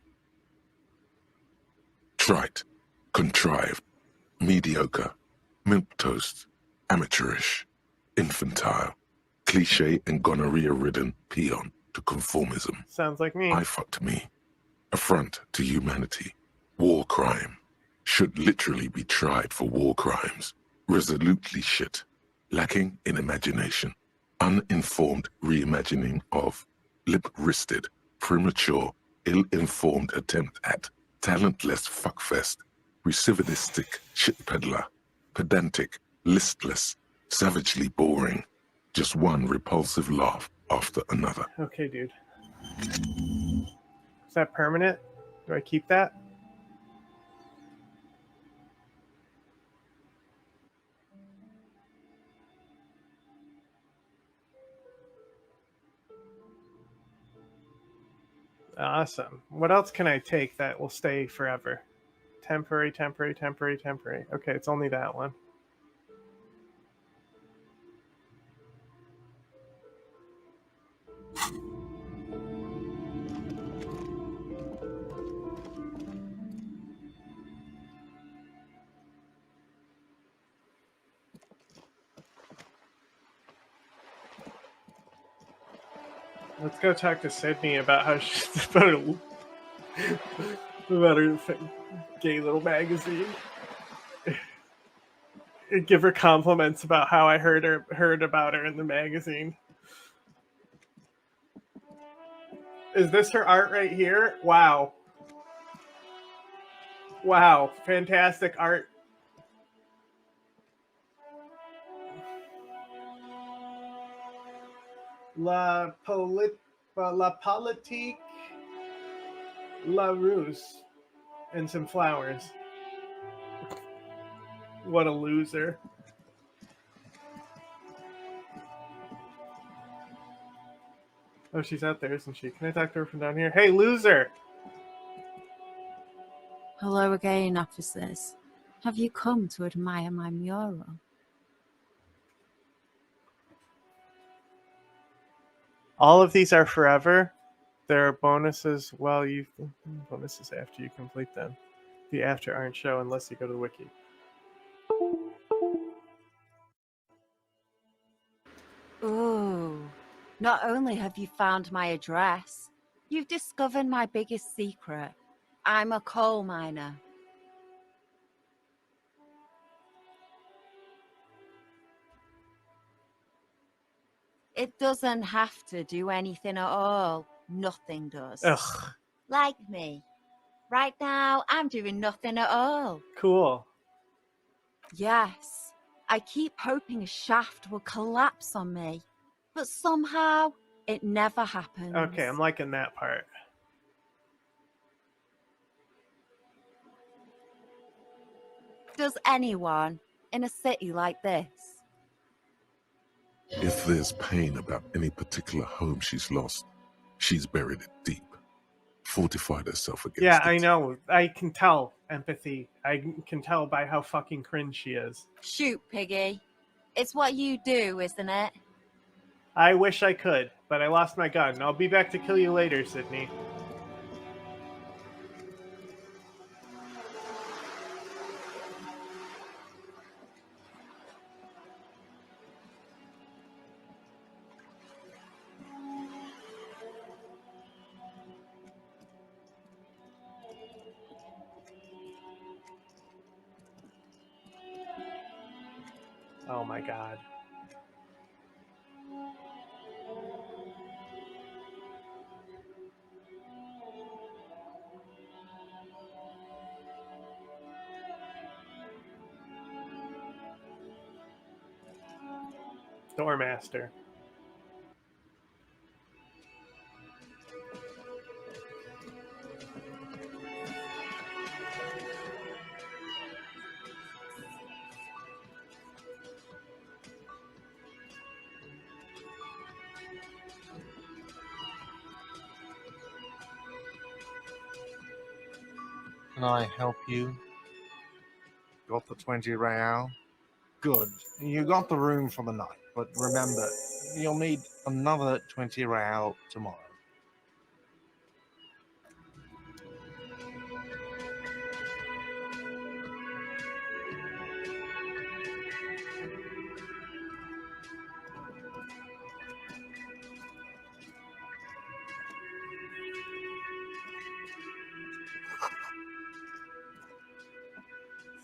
Trite, contrived, mediocre, milquetoast, amateurish, infantile, cliché and gonorrhea-ridden peon to conformism. Sounds like me. I fucked me. Affront to humanity. War crime. Should literally be tried for war crimes. Resolutely shit. Lacking in imagination. Uninformed reimagining of. Limp-wristed, premature, ill-informed attempt at talentless fuckfest. Recidivistic shit peddler. Pedantic, listless, savagely boring. Just one repulsive laugh after another. Okay, dude. Is that permanent? Do I keep that? Awesome. What else can I take that will stay forever? Temporary, temporary, temporary, temporary. Okay, it's only that one. Let's go talk to Sydney about how she's about her gay little magazine. Give her compliments about how I heard about her in the magazine. Is this her art right here? Wow. Wow, fantastic art. La politique, la ruse, and some flowers. What a loser. Oh, she's out there, isn't she? Can I talk to her from down here? Hey, loser! Hello again, officers. Have you come to admire my mural? All of these are forever. There are bonuses while you bonuses after you complete them. The after aren't show unless you go to the wiki. Ooh, not only have you found my address, you've discovered my biggest secret. I'm a coal miner. It doesn't have to do anything at all. Nothing does. Ugh, Like me. Right now, I'm doing nothing at all. cool. Yes, I keep hoping a shaft will collapse on me, but somehow it never happens. Okay, I'm liking that part. Does anyone in a city like this? If there's pain about any particular home she's lost, she's buried it deep, fortified herself against Yeah, it. I know. I can tell empathy. I can tell by how fucking cringe she is. Shoot, Piggy. It's what you do, isn't it? I wish I could, but I lost my gun. I'll be back to kill you later, Sydney. Oh my god. Doormaster. Can I help you? Got the 20 real? Good. You got the room for the night, but remember, you'll need another 20 real tomorrow.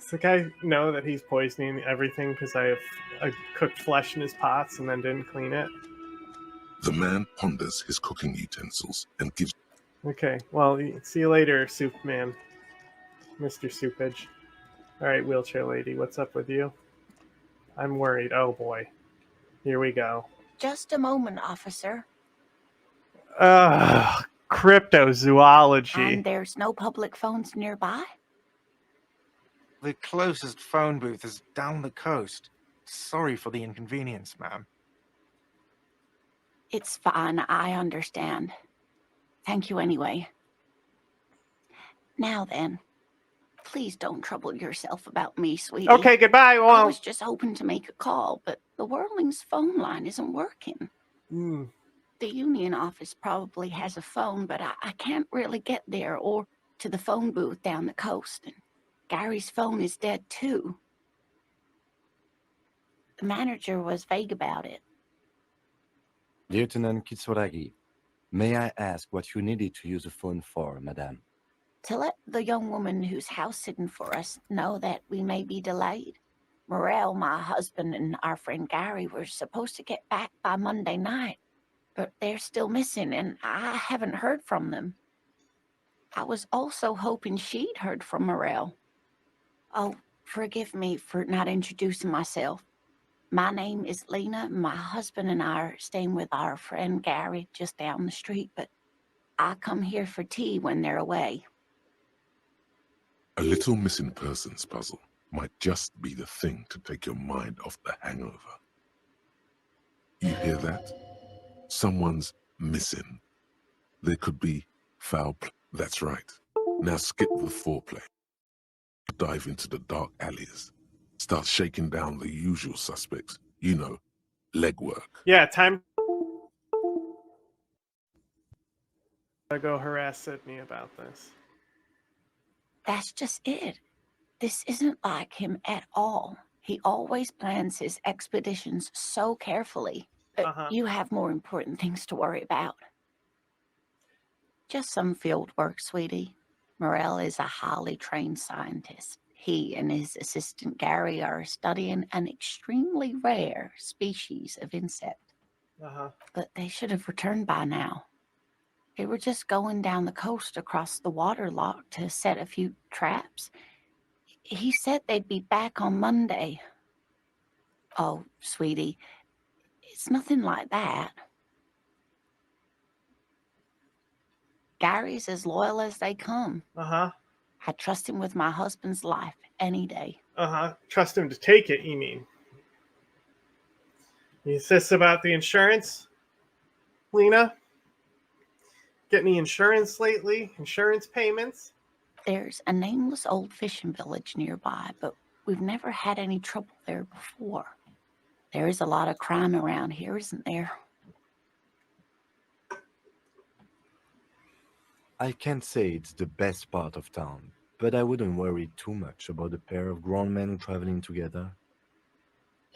Does the guy know that he's poisoning everything because I cooked flesh in his pots and then didn't clean it? The man ponders his cooking utensils and gives. Okay, well, see you later, Soup Man. Mr. Soupage. Alright, wheelchair lady, what's up with you? I'm worried. Oh boy. Here we go. Just a moment, officer. Cryptozoology. And there's no public phones nearby? The closest phone booth is down the coast. Sorry for the inconvenience, ma'am. It's fine, I understand. Thank you anyway. Now then, please don't trouble yourself about me, sweetie. Okay, goodbye. I was just hoping to make a call, but the Whirling's phone line isn't working. The union office probably has a phone, but I can't really get there or to the phone booth down the coast. And Gary's phone is dead too. The manager was vague about it. Lieutenant Kitsuragi, may I ask what you needed to use the phone for, madame? To let the young woman who's house-sitting for us know that we may be delayed. Morel, my husband, and our friend Gary were supposed to get back by Monday night, but they're still missing, and I haven't heard from them. I was also hoping she'd heard from Morel. Oh, forgive me for not introducing myself. My name is Lena. My husband and I are staying with our friend Gary just down the street, but I come here for tea when they're away. A little missing persons puzzle might just be the thing to take your mind off the hangover. You hear that? Someone's missing. There could be foul play. That's right. Now skip the foreplay. Dive into the dark alleys. Start shaking down the usual suspects. You know, legwork. Yeah, time to go harass Sydney about this. That's just it. This isn't like him at all. He always plans his expeditions so carefully. You have more important things to worry about. Just some field work, sweetie. Morel is a highly trained scientist. He and his assistant Gary are studying an extremely rare species of insect. But they should have returned by now. They were just going down the coast across the water lock to set a few traps. He said they'd be back on Monday. Oh, sweetie, it's nothing like that. Gary's as loyal as they come. I trust him with my husband's life any day. Trust him to take it, you mean? He insists about the insurance? Lena? Get any insurance lately? Insurance payments? There's a nameless old fishing village nearby, but we've never had any trouble there before. There is a lot of crime around here, isn't there? I can't say it's the best part of town, but I wouldn't worry too much about a pair of grown men traveling together.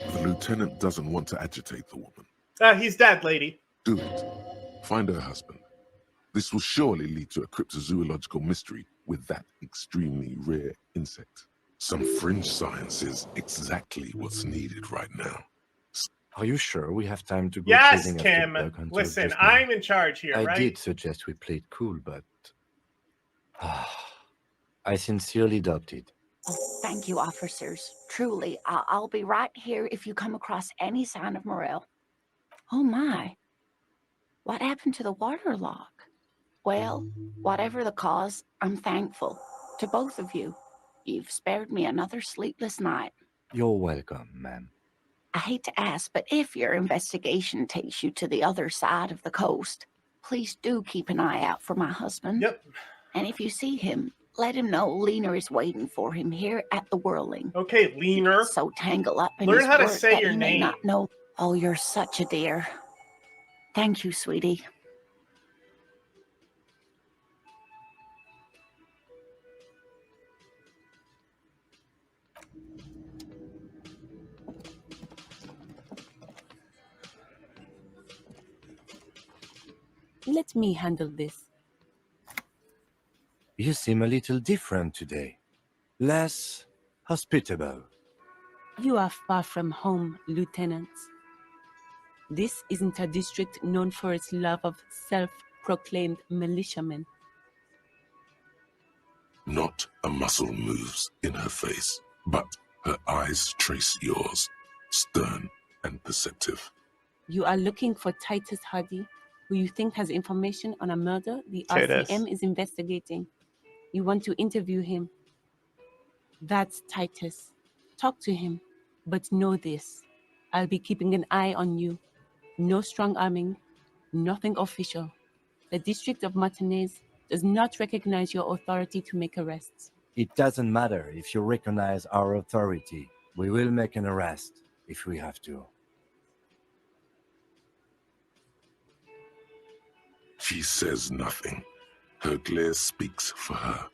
The lieutenant doesn't want to agitate the woman. He's dead, lady. Do it. Find her husband. This will surely lead to a cryptozoological mystery with that extremely rare insect. Some fringe science is exactly what's needed right now. Are you sure we have time to go Yes, chasing after Kim. bug hunters Listen, just now? I'm in charge here, I right? did suggest we play it cool, but I sincerely doubt it. Oh, thank you, officers. Truly, I'll be right here if you come across any sign of Morel. Oh my. What happened to the water lock? Well, whatever the cause, I'm thankful. To both of you. You've spared me another sleepless night. You're welcome, ma'am. I hate to ask, but if your investigation takes you to the other side of the coast, please do keep an eye out for my husband. Yep. And if you see him, Let him know Leaner is waiting for him here at the Whirling. Okay, Leaner. So tangled up in Learn his how to work say that your he may name. not know. Oh, you're such a dear. Thank you, sweetie. Let me handle this. You seem a little different today. Less hospitable. You are far from home, Lieutenant. This isn't a district known for its love of self-proclaimed militiamen. Not a muscle moves in her face, but her eyes trace yours, stern and perceptive. You are looking for Titus Hardy, who you think has information on a murder the Titus. RCM is investigating. You want to interview him. That's Titus. Talk to him, but know this. I'll be keeping an eye on you. No strong arming, nothing official. The District of Martinez does not recognize your authority to make arrests. It doesn't matter if you recognize our authority. We will make an arrest if we have to. She says nothing. Her glare speaks for her.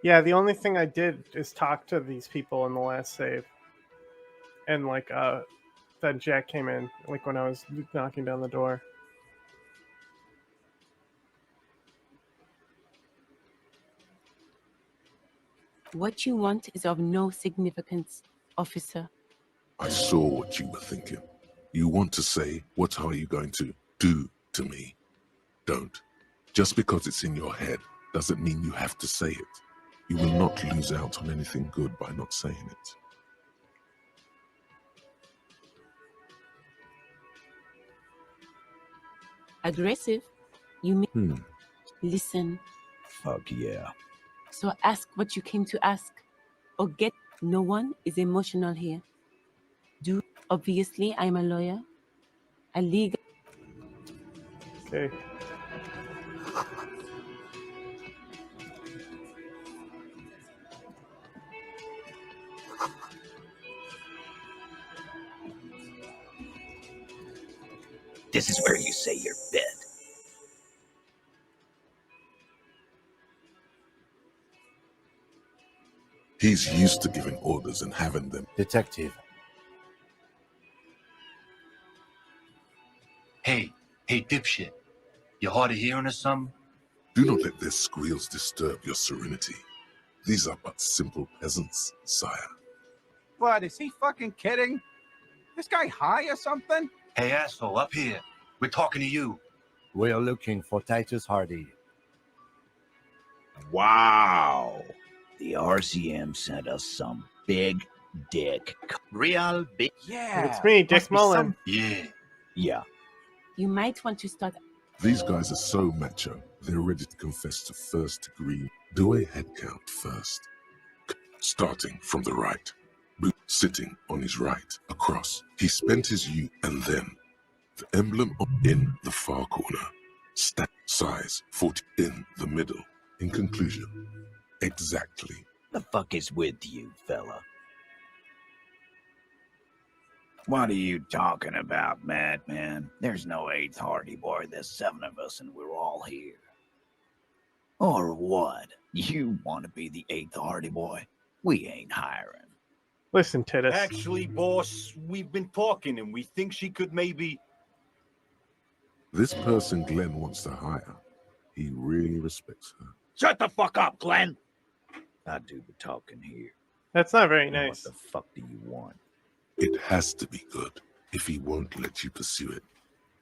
Yeah, the only thing I did is talk to these people in the last save. And then Jack came in, like when I was knocking down the door. What you want is of no significance, officer. I saw what you were thinking. You want to say, what are you going to do to me? Don't. Just because it's in your head doesn't mean you have to say it. You will not lose out on anything good by not saying it. Aggressive? You mean? Hmm. Listen. Fuck yeah. So ask what you came to ask. Or get. No one is emotional here. Obviously, I'm a lawyer. A legal. Okay. This is where you say your bit. He's used to giving orders and having them. Detective. Hey, dipshit. You hard of hearing or something? Do not let their squeals disturb your serenity. These are but simple peasants, sire. What, is he fucking kidding? This guy high or something? Hey, asshole, up here. We're talking to you. We are looking for Titus Hardy. Wow. The RCM sent us some big dick. Real big. Yeah. It's me, Dick must be Mullen. Yeah. Yeah. You might want to start. These guys are so macho, they're ready to confess to first degree. Do a head count first. Starting from the right. Boot sitting on his right, across. He spent his youth, and then the emblem in the far corner. Stat size 40 in the middle. In conclusion, exactly. The fuck is with you, fella? What are you talking about, madman? There's no 8th Hardy Boy. There's 7 of us and we're all here. Or what? You want to be the 8th Hardy Boy? We ain't hiring. Listen, Titus. Actually, boss, we've been talking and we think she could maybe... This person Glenn wants to hire, he really respects her. Shut the fuck up, Glenn! I do the talking here. That's not very Now nice. What the fuck do you want? It has to be good if he won't let you pursue it.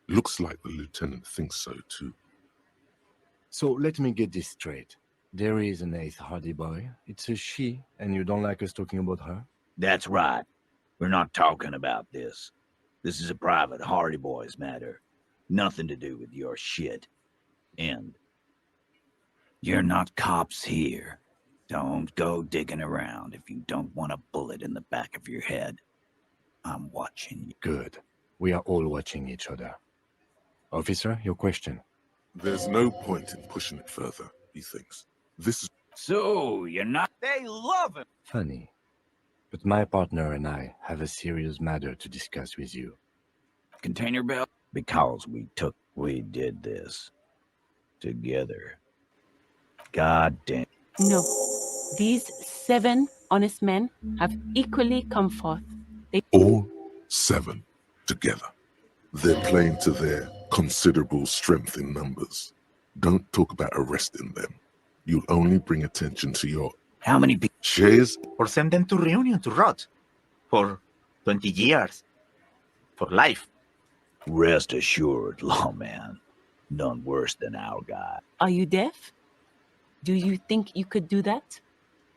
Looks like the lieutenant thinks so too. So let me get this straight. There is an 8th Hardy Boy. It's a she, and you don't like us talking about her? That's right. We're not talking about this. This is a private Hardy Boys matter. Nothing to do with your shit. And you're not cops here. Don't go digging around if you don't want a bullet in the back of your head. I'm watching you. Good. We are all watching each other. Officer, your question. There's no point in pushing it further, he thinks. This is So, you're not... They love him. Funny. But my partner and I have a serious matter to discuss with you. Container belt? Because we did this. Together. God damn. No. These 7 honest men have equally come forth. They all 7 together. They're playing to their considerable strength in numbers. Don't talk about arresting them. You'll only bring attention to your... How many people? Shares? Or send them to Reunion to rot. For 20 years. For life. Rest assured, lawman. None worse than our guy. Are you deaf? Do you think you could do that?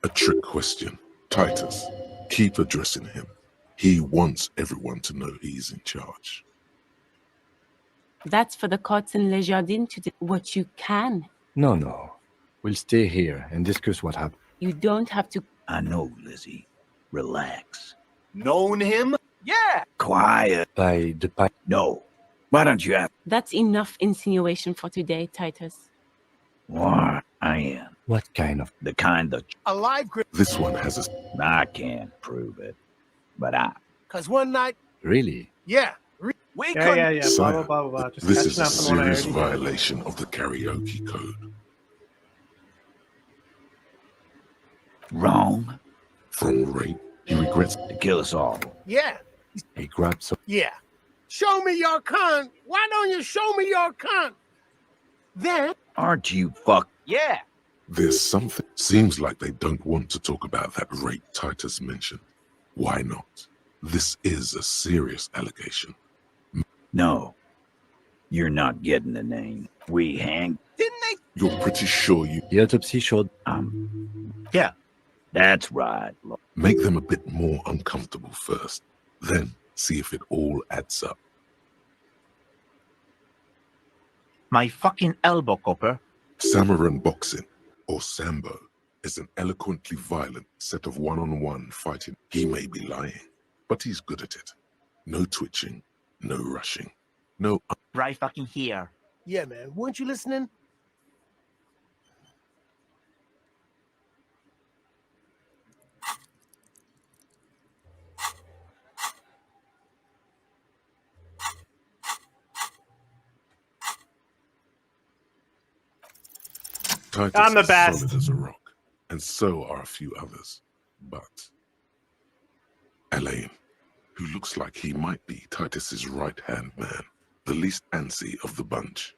A trick question. Titus, keep addressing him. He wants everyone to know he's in charge. That's for the courts in Les Jardins to do what you can. No. We'll stay here and discuss what happened. You don't have to. I know, Lizzie. Relax. Known him? Yeah. Quiet. By the pipe. No. Why don't you ask? That's enough insinuation for today, Titus. Why, I am. What kind of... The kind that... Alive grip. This one has a... I can't prove it. But I... Because one night... Really? Yeah. We couldn't... Yeah. Sire, Blah, blah, blah. Just this is catching a up on what I serious already did. violation of the karaoke code. Wrong. From rape, he regrets... To kill us all. Yeah. He grabbed some... Yeah. Show me your cunt. Why don't you show me your cunt? Then... Aren't you fuck... Yeah. There's something... Seems like they don't want to talk about that rape Titus mentioned. Why not? This is a serious allegation. No. You're not getting the name. We hang... Didn't they... You're pretty sure you... The autopsy showed... Yeah. That's right. Make them a bit more uncomfortable first. Then see if it all adds up. My fucking elbow, Copper. Samuran boxing, or Sambo, is an eloquently violent set of one-on-one fighting. He may be lying, but he's good at it. No twitching, no rushing, no... Right fucking here. Yeah, man. Weren't you listening? Titus I'm the is best. solid as a rock, and so are a few others. But Elaine, who looks like he might be Titus's right-hand man, the least antsy of the bunch,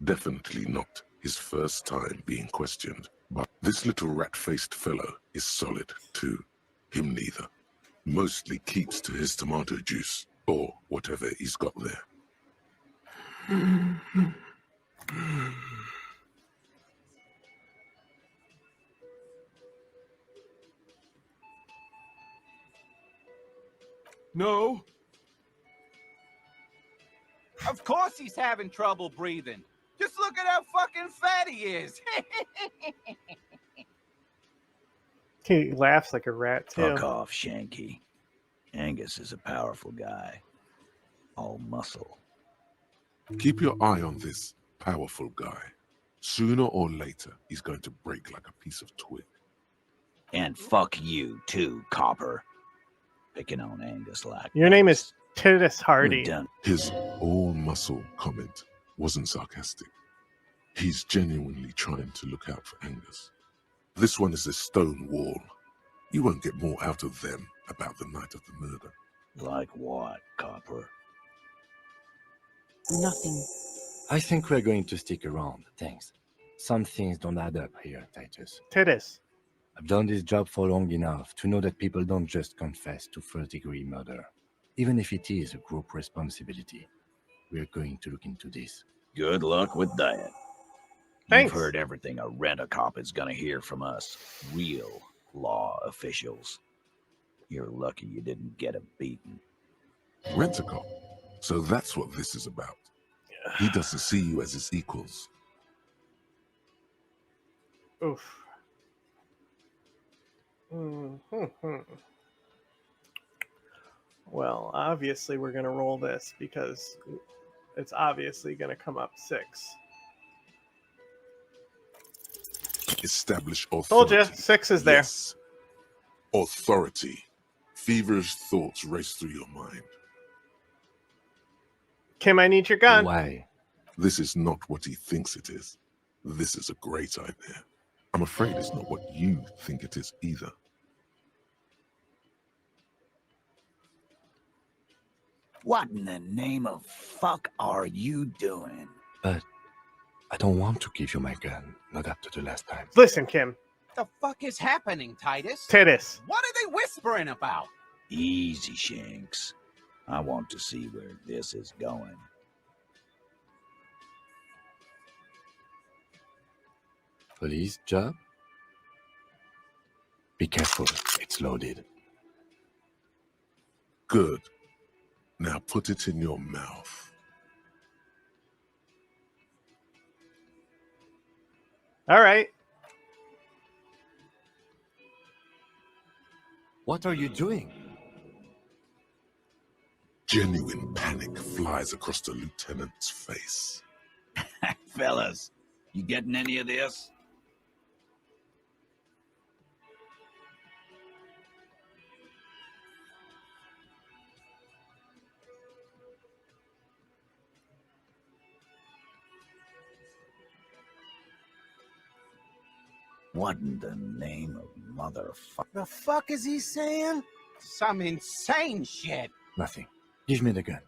definitely not his first time being questioned. But this little rat-faced fellow is solid too. Him neither. Mostly keeps to his tomato juice, or whatever he's got there. No. Of course he's having trouble breathing. Just look at how fucking fat he is. He laughs like a rat, too. Fuck off, Shanky. Angus is a powerful guy. All muscle. Keep your eye on this powerful guy. Sooner or later, he's going to break like a piece of twig. And fuck you, too, Copper. Picking on Angus like... Your name is Titus We're Hardy. done. His all-muscle comment wasn't sarcastic. He's genuinely trying to look out for Angus. This one is a stone wall. You won't get more out of them about the night of the murder. Like what, Copper? Nothing. I think we're going to stick around, thanks. Some things don't add up here, Titus. Titus. I've done this job for long enough to know that people don't just confess to first-degree murder, even if it is a group responsibility. We're going to look into this. Good luck with that. Thanks. You've heard everything a rent-a-cop is gonna hear from us. Real law officials. You're lucky you didn't get him beaten. Rent-a-cop. So that's what this is about. He doesn't see you as his equals. Oof. Mhm. Well, obviously we're going to roll this because it's obviously going to come up 6. Establish Told authority. you, 6 is there. Yes. Authority. Feverish thoughts race through your mind. Kim, I need your gun. Why? This is not what he thinks it is. This is a great idea. I'm afraid it's not what you think it is either. What in the name of fuck are you doing? But I don't want to give you my gun, not after the last time. Listen, Kim. The fuck is happening, Titus? Titus. What are they whispering about? Easy, Shanks. I want to see where this is going. Police job? Be careful, it's loaded. Good. Now put it in your mouth. All right. What are you doing? Genuine panic flies across the lieutenant's face. Fellas, you getting any of this? What in the name of motherfucker? The fuck is he saying? Some insane shit. Nothing. Give me the gun.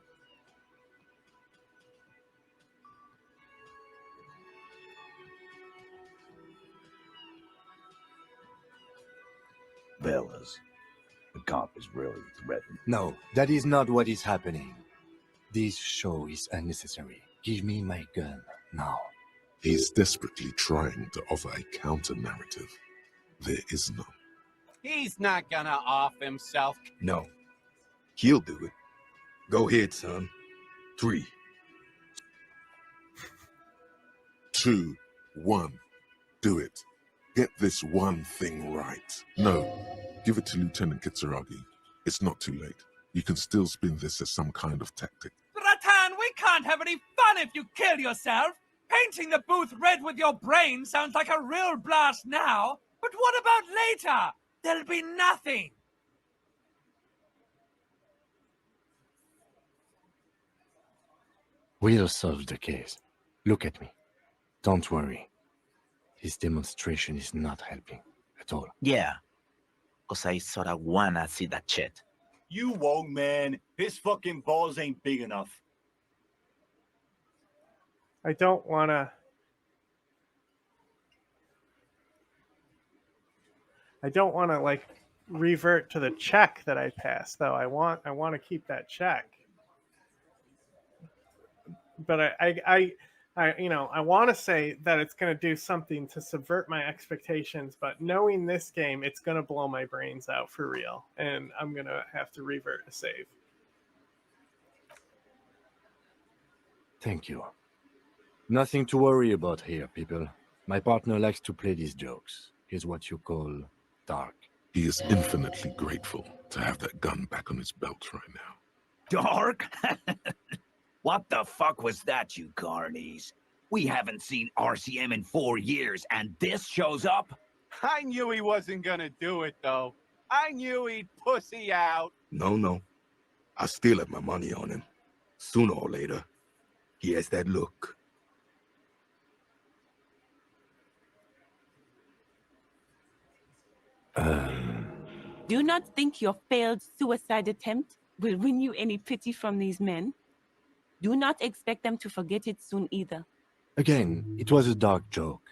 Fellas, the cop is really threatening. No, that is not what is happening. This show is unnecessary. Give me my gun now. He is desperately trying to offer a counter-narrative. There is none. He's not gonna off himself. No. He'll do it. Go ahead, son. 3. 2, 1. Do it. Get this one thing right. No. Give it to Lieutenant Kitsuragi. It's not too late. You can still spin this as some kind of tactic. Ratan, we can't have any fun if you kill yourself. Painting the booth red with your brain sounds like a real blast now. But what about later? There'll be nothing. We'll solve the case. Look at me. Don't worry. This demonstration is not helping at all. Yeah. Cause I sorta wanna see that shit. You won't, man. His fucking balls ain't big enough. I don't want to... like revert to the check that I passed, though. I want to keep that check. But I want to say that it's going to do something to subvert my expectations, but knowing this game, it's going to blow my brains out for real, and I'm going to have to revert to save. Thank you. Nothing to worry about here, people. My partner likes to play these jokes. He's what you call dark. He is infinitely grateful to have that gun back on his belt right now. Dark? What the fuck was that, you carnies? We haven't seen RCM in 4 years, and this shows up? I knew he wasn't gonna do it, though. I knew he'd pussy out. No. I still have my money on him. Sooner or later, he has that look. Do not think your failed suicide attempt will win you any pity from these men. Do not expect them to forget it soon either. Again, it was a dark joke.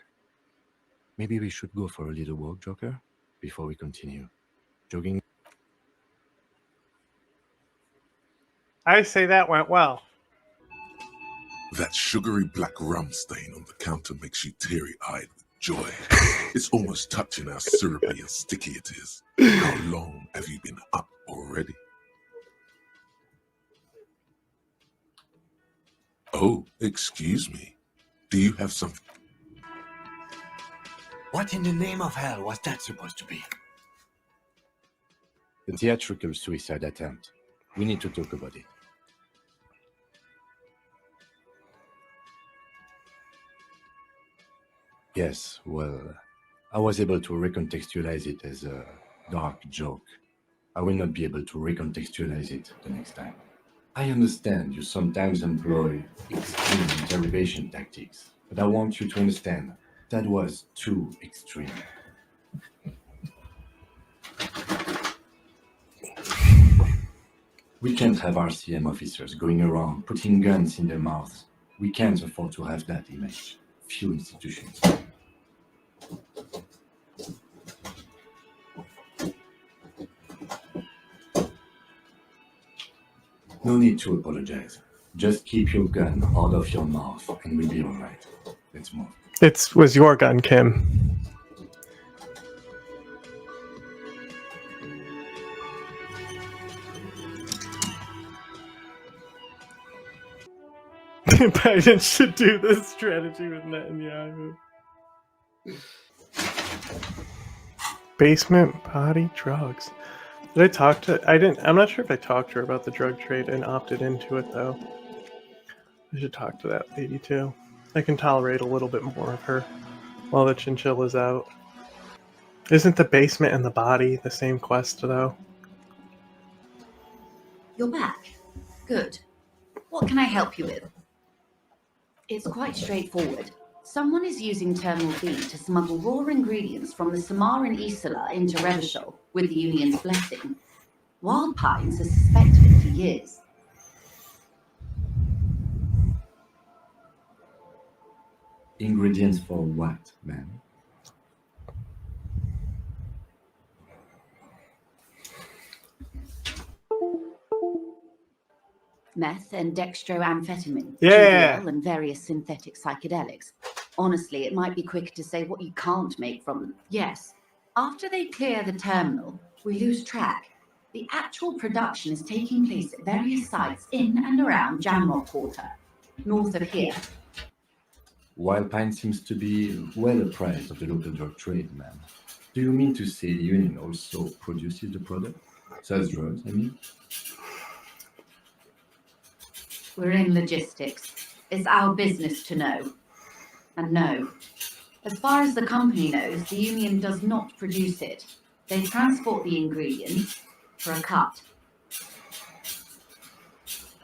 Maybe we should go for a little walk, Joker, before we continue. Jogging. I say that went well. That sugary black rum stain on the counter makes you teary-eyed with joy. It's almost touching how syrupy and sticky it is. How long have you been up already? Oh, excuse me. Do you have something? What in the name of hell was that supposed to be? The theatrical suicide attempt. We need to talk about it. Yes, well, I was able to recontextualize it as a dark joke. I will not be able to recontextualize it the next time. I understand you sometimes employ extreme interrogation tactics, but I want you to understand that was too extreme. We can't have RCM officers going around putting guns in their mouths. We can't afford to have that image. Few institutions. No need to apologize. Just keep your gun out of your mouth and we'll be alright. Let's move. It was your gun, Kim. Biden should do this strategy with Netanyahu. Basement body drugs. Did I talk to? I'm not sure if I talked to her about the drug trade and opted into it though. I should talk to that lady too. I can tolerate a little bit more of her while the chinchilla's out. Isn't the basement and the body the same quest though? You're back. Good. What can I help you with? It's quite straightforward. Someone is using Terminal B to smuggle raw ingredients from the Samar and Isola into Revachol with the Union's blessing. Wild Pines has suspected it for years. Ingredients for what, ma'am? Meth and dextroamphetamine, Yeah. GBL, and various synthetic psychedelics. Honestly, it might be quicker to say what you can't make from them. Yes, after they clear the terminal, we lose track. The actual production is taking place at various sites in and around Jamrock Quarter, north of here. Wild Pine seems to be well apprised of the local drug trade, ma'am. Do you mean to say the Union also produces the product? Sells drugs, I mean? We're in logistics. It's our business to know. And no. As far as the company knows, the Union does not produce it. They transport the ingredients for a cut.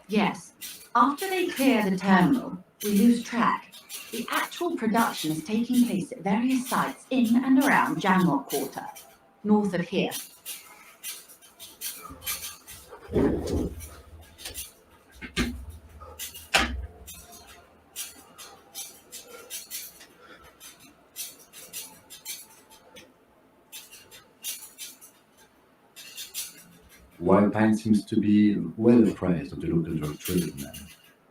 Yes, after they clear the terminal, we lose track. The actual production is taking place at various sites in and around Jamrock Quarter, north of here. Wild Pine seems to be well apprised of the local drug trade, ma'am.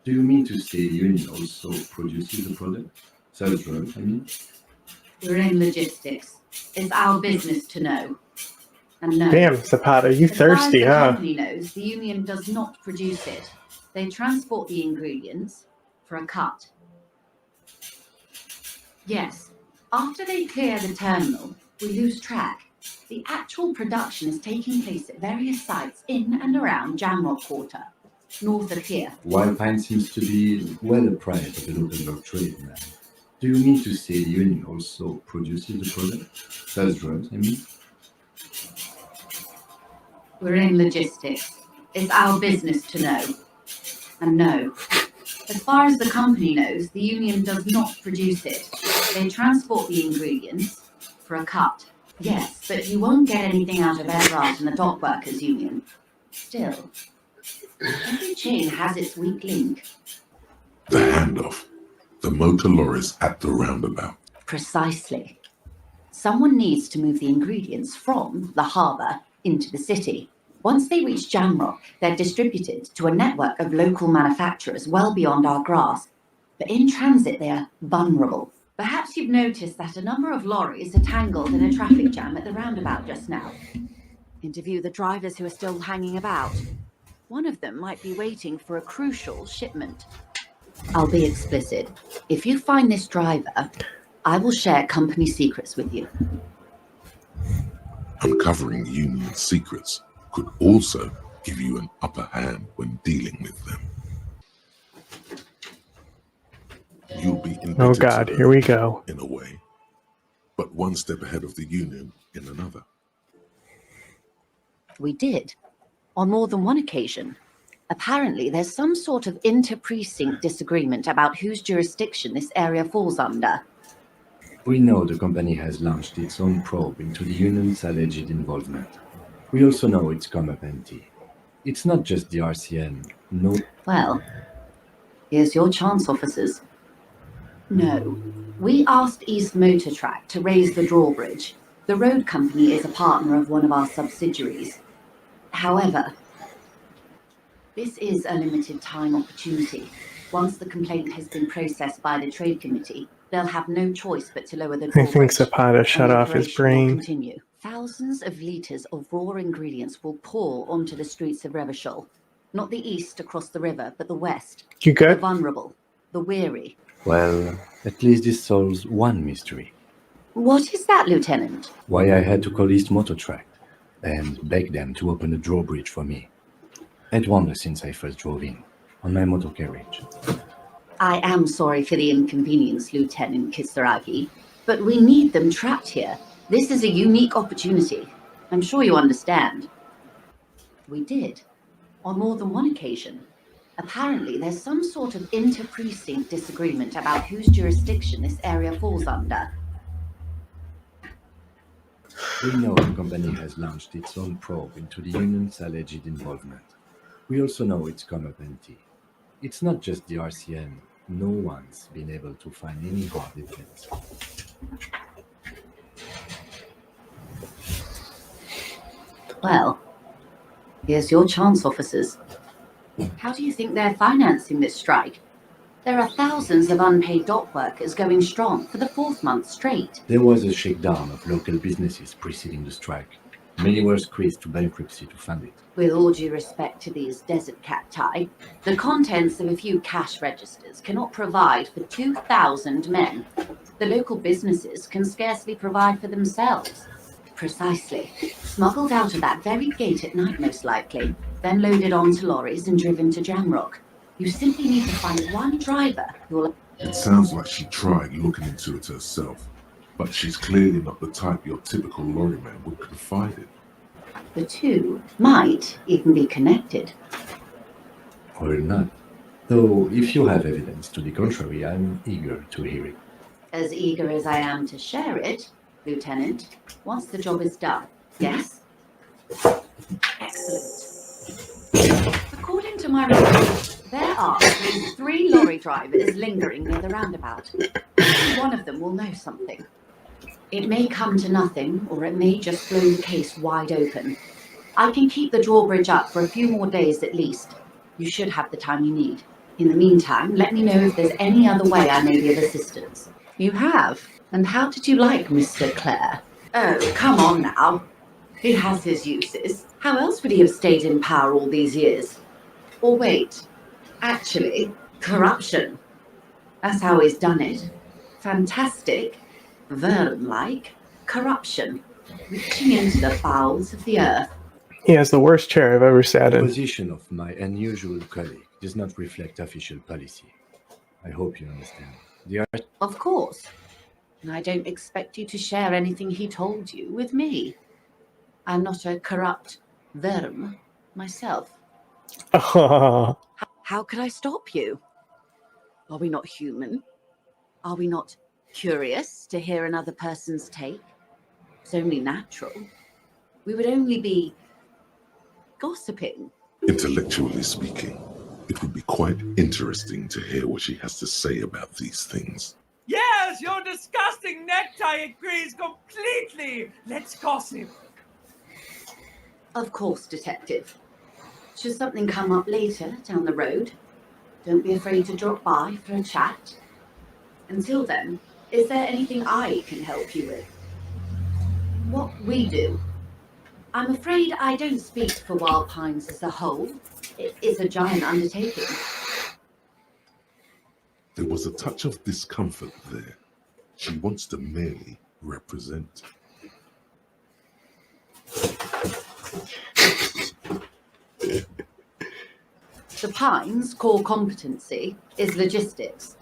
Do you mean to say the Union also produces the product? Sells drugs, I mean? We're in logistics. It's our business to know. And no. Damn, Zapata, you thirsty, as far as the huh? company knows, the Union does not produce it. They transport the ingredients for a cut. Yes, after they clear the terminal, we lose track. The actual production is taking place at various sites in and around Jamrock Quarter, north of here. Wild Pine seems to be well apprised of the local drug trade, ma'am. Do you mean to say the Union also produces the product? Sells drugs, I mean? We're in logistics. It's our business to know. And no. As far as the company knows, the Union does not produce it. They transport the ingredients for a cut. Yes, but you won't get anything out of Everard and the Dock Workers Union. Still, every chain has its weak link. The handoff. The motor lorries at the roundabout. Precisely. Someone needs to move the ingredients from the harbour into the city. Once they reach Jamrock, they're distributed to a network of local manufacturers well beyond our grasp. But in transit, they are vulnerable. Perhaps you've noticed that a number of lorries are tangled in a traffic jam at the roundabout just now. Interview the drivers who are still hanging about. One of them might be waiting for a crucial shipment. I'll be explicit. If you find this driver, I will share company secrets with you. Uncovering Union secrets. could also give you an upper hand when dealing with them. You'll be indebted Oh to God, her here we go. in a way, but one step ahead of the Union in another. We did, on more than one occasion. Apparently, there's some sort of inter-precinct disagreement about whose jurisdiction this area falls under. We know the company has launched its own probe into the Union's alleged involvement. We also know it's come up empty. It's not just the RCN, no. Well, here's your chance, officers. No. We asked East Motor Track to raise the drawbridge. The road company is a partner of one of our subsidiaries. However, this is a limited time opportunity. Once the complaint has been processed by the trade committee, they'll have no choice but to lower the I drawbridge. think Zapata shut and the off his operation will brain. continue. Thousands of litres of raw ingredients will pour onto the streets of Revachol. Not the east across the river, but the west. You good? The vulnerable, the weary. Well, at least this solves one mystery. What is that, Lieutenant? Why I had to call East Motor Track and beg them to open the drawbridge for me. I'd wondered since I first drove in, on my motor carriage. I am sorry for the inconvenience, Lieutenant Kisaragi, but we need them trapped here. This is a unique opportunity. I'm sure you understand. We did, on more than one occasion. Apparently, there's some sort of inter-precinct disagreement about whose jurisdiction this area falls under. We know the company has launched its own probe into the Union's alleged involvement. We also know it's come up empty. It's not just the RCN. No one's been able to find any hard evidence. Well, here's your chance, officers. How do you think they're financing this strike? There are thousands of unpaid dock workers going strong for the 4th month straight. There was a shakedown of local businesses preceding the strike. Many were squeezed to bankruptcy to fund it. With all due respect to these desert cacti, the contents of a few cash registers cannot provide for 2,000 men. The local businesses can scarcely provide for themselves. Precisely. Smuggled out of that very gate at night, most likely, then loaded onto lorries and driven to Jamrock. You simply need to find one driver who will... It sounds like she tried looking into it herself, but she's clearly not the type your typical lorryman would confide in. The two might even be connected. Or not. Though, if you have evidence to the contrary, I'm eager to hear it. As eager as I am to share it, Lieutenant, once the job is done. Yes? Excellent. According to my report, there are at least 3 lorry drivers lingering near the roundabout. One of them will know something. It may come to nothing, or it may just blow the case wide open. I can keep the drawbridge up for a few more days at least. You should have the time you need. In the meantime, let me know if there's any other way I may be of assistance. You have? And how did you like Mr. Clare? Oh, come on now. He has his uses. How else would he have stayed in power all these years? Or wait, actually, corruption. That's how he's done it. Fantastic, Verne-like corruption, reaching into the bowels of the earth. He has the worst chair I've ever sat The in. position of my unusual colleague does not reflect official policy. I hope you understand. Of course. And I don't expect you to share anything he told you with me. I'm not a corrupt Verm myself. How could I stop you? Are we not human? Are we not curious to hear another person's take? It's only natural. We would only be gossiping. Intellectually speaking, it would be quite interesting to hear what she has to say about these things. Yes, your disgusting necktie agrees completely. Let's gossip. Of course, Detective. Should something come up later down the road, don't be afraid to drop by for a chat. Until then, is there anything I can help you with? What we do? I'm afraid I don't speak for Wild Pines as a whole. It is a giant undertaking. There was a touch of discomfort there. She wants to merely represent. The Pines' core competency is logistics.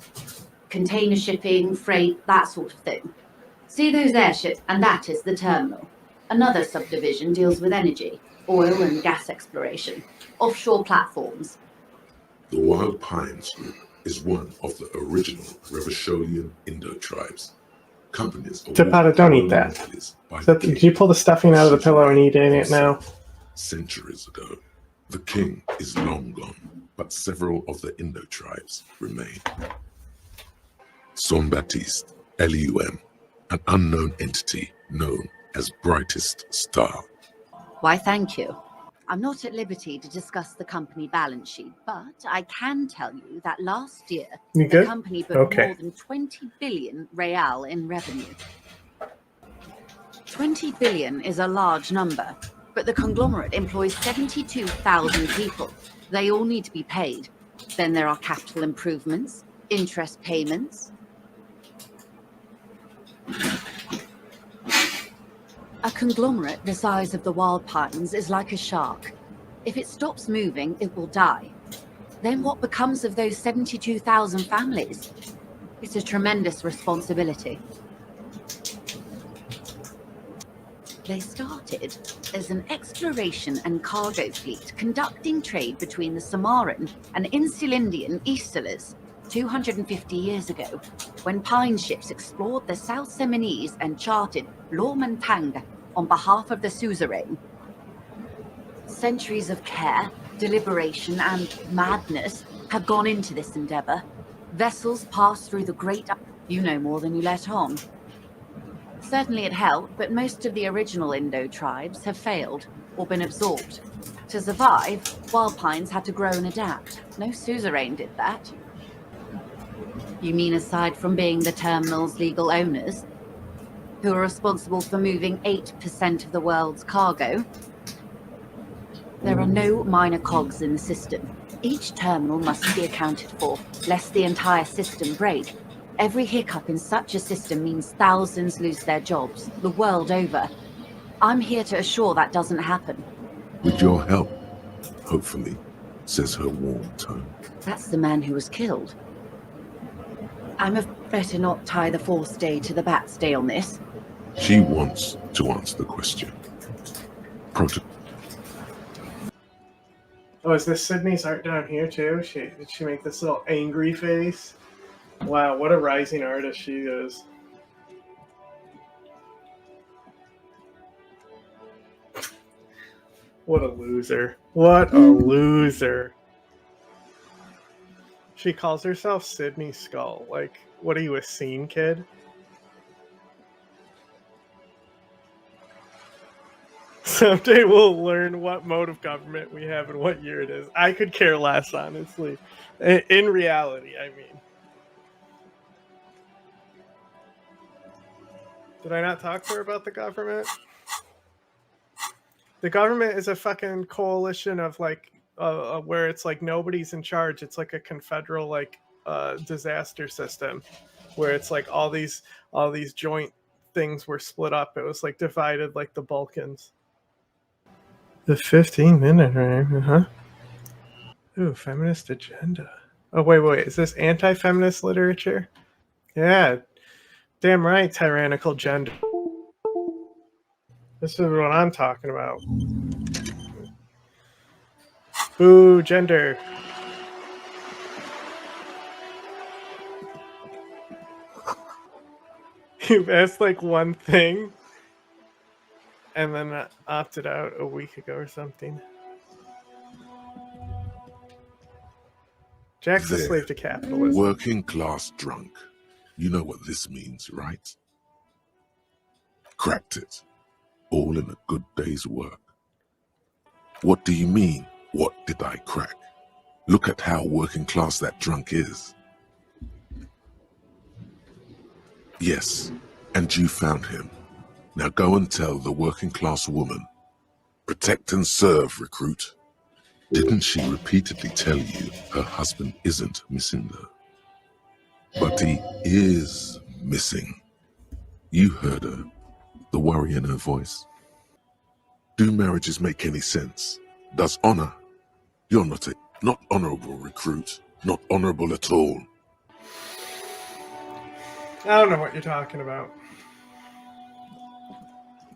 Container shipping, freight, that sort of thing. See those airships, and that is the terminal. Another subdivision deals with energy, oil and gas exploration, offshore platforms. The Wild Pines Group is one of the original Revacholian Indo tribes. Companies Tapata, don't eat that. Did you pull the stuffing out of the pillow and eat it now? Centuries ago, the king is long gone, but several of the Indo tribes remain. Son-Baptiste, LUM, an unknown entity known as Brightest Star. Why, thank you. I'm not at liberty to discuss the company balance sheet, but I can tell you that last year, the company booked more than 20 billion real in revenue. 20 billion is a large number, but the conglomerate employs 72,000 people. They all need to be paid. Then there are capital improvements, interest payments. A conglomerate the size of the Wild Pines is like a shark. If it stops moving, it will die. Then what becomes of those 72,000 families? It's a tremendous responsibility. They started as an exploration and cargo fleet conducting trade between the Samaran and Insulindian Easterlers 250 years ago, when pine ships explored the South Seminese and charted Lormentang on behalf of the suzerain. Centuries of care, deliberation, and madness have gone into this endeavor. Vessels passed through the great... You know more than you let on. Certainly it helped, but most of the original Indo tribes have failed or been absorbed. To survive, Wild Pines had to grow and adapt. No suzerain did that. You mean aside from being the terminal's legal owners, who are responsible for moving 8% of the world's cargo? There are no minor cogs in the system. Each terminal must be accounted for, lest the entire system break. Every hiccup in such a system means thousands lose their jobs, the world over. I'm here to assure that doesn't happen. With your help, hopefully, says her warm tone. That's the man who was killed. I'm better not tie the fourth day to the bat's day on this. She wants to answer the question. Oh, is this Sydney's art down here too? Did she make this little angry face? Wow, what a rising artist she is. What a loser. What a loser. She calls herself Sydney Skull. Like, what are you, a scene kid? Someday we'll learn what mode of government we have and what year it is. I could care less, honestly. In reality, I mean. Did I not talk to her about the government? The government is a fucking coalition of like, where it's like nobody's in charge. It's like a confederal like disaster system, where it's like all these joint things were split up. It was like divided like the Balkans. The 15-minute range, huh? Ooh, feminist agenda. Oh wait, is this anti-feminist literature? Yeah, damn right, tyrannical gender. This is what I'm talking about. Boo, gender. You've asked like one thing and then opted out a week ago or something. Jack's a slave to capitalism. Working class drunk. You know what this means, right? Cracked it. All in a good day's work. What do you mean, what did I crack? Look at how working class that drunk is. Yes, and you found him. Now go and tell the working class woman. Protect and serve, recruit. Didn't she repeatedly tell you her husband isn't missing her? But he is missing. You heard her, the worry in her voice. Do marriages make any sense? Does honor? You're not a... Not honorable, recruit. Not honorable at all. I don't know what you're talking about.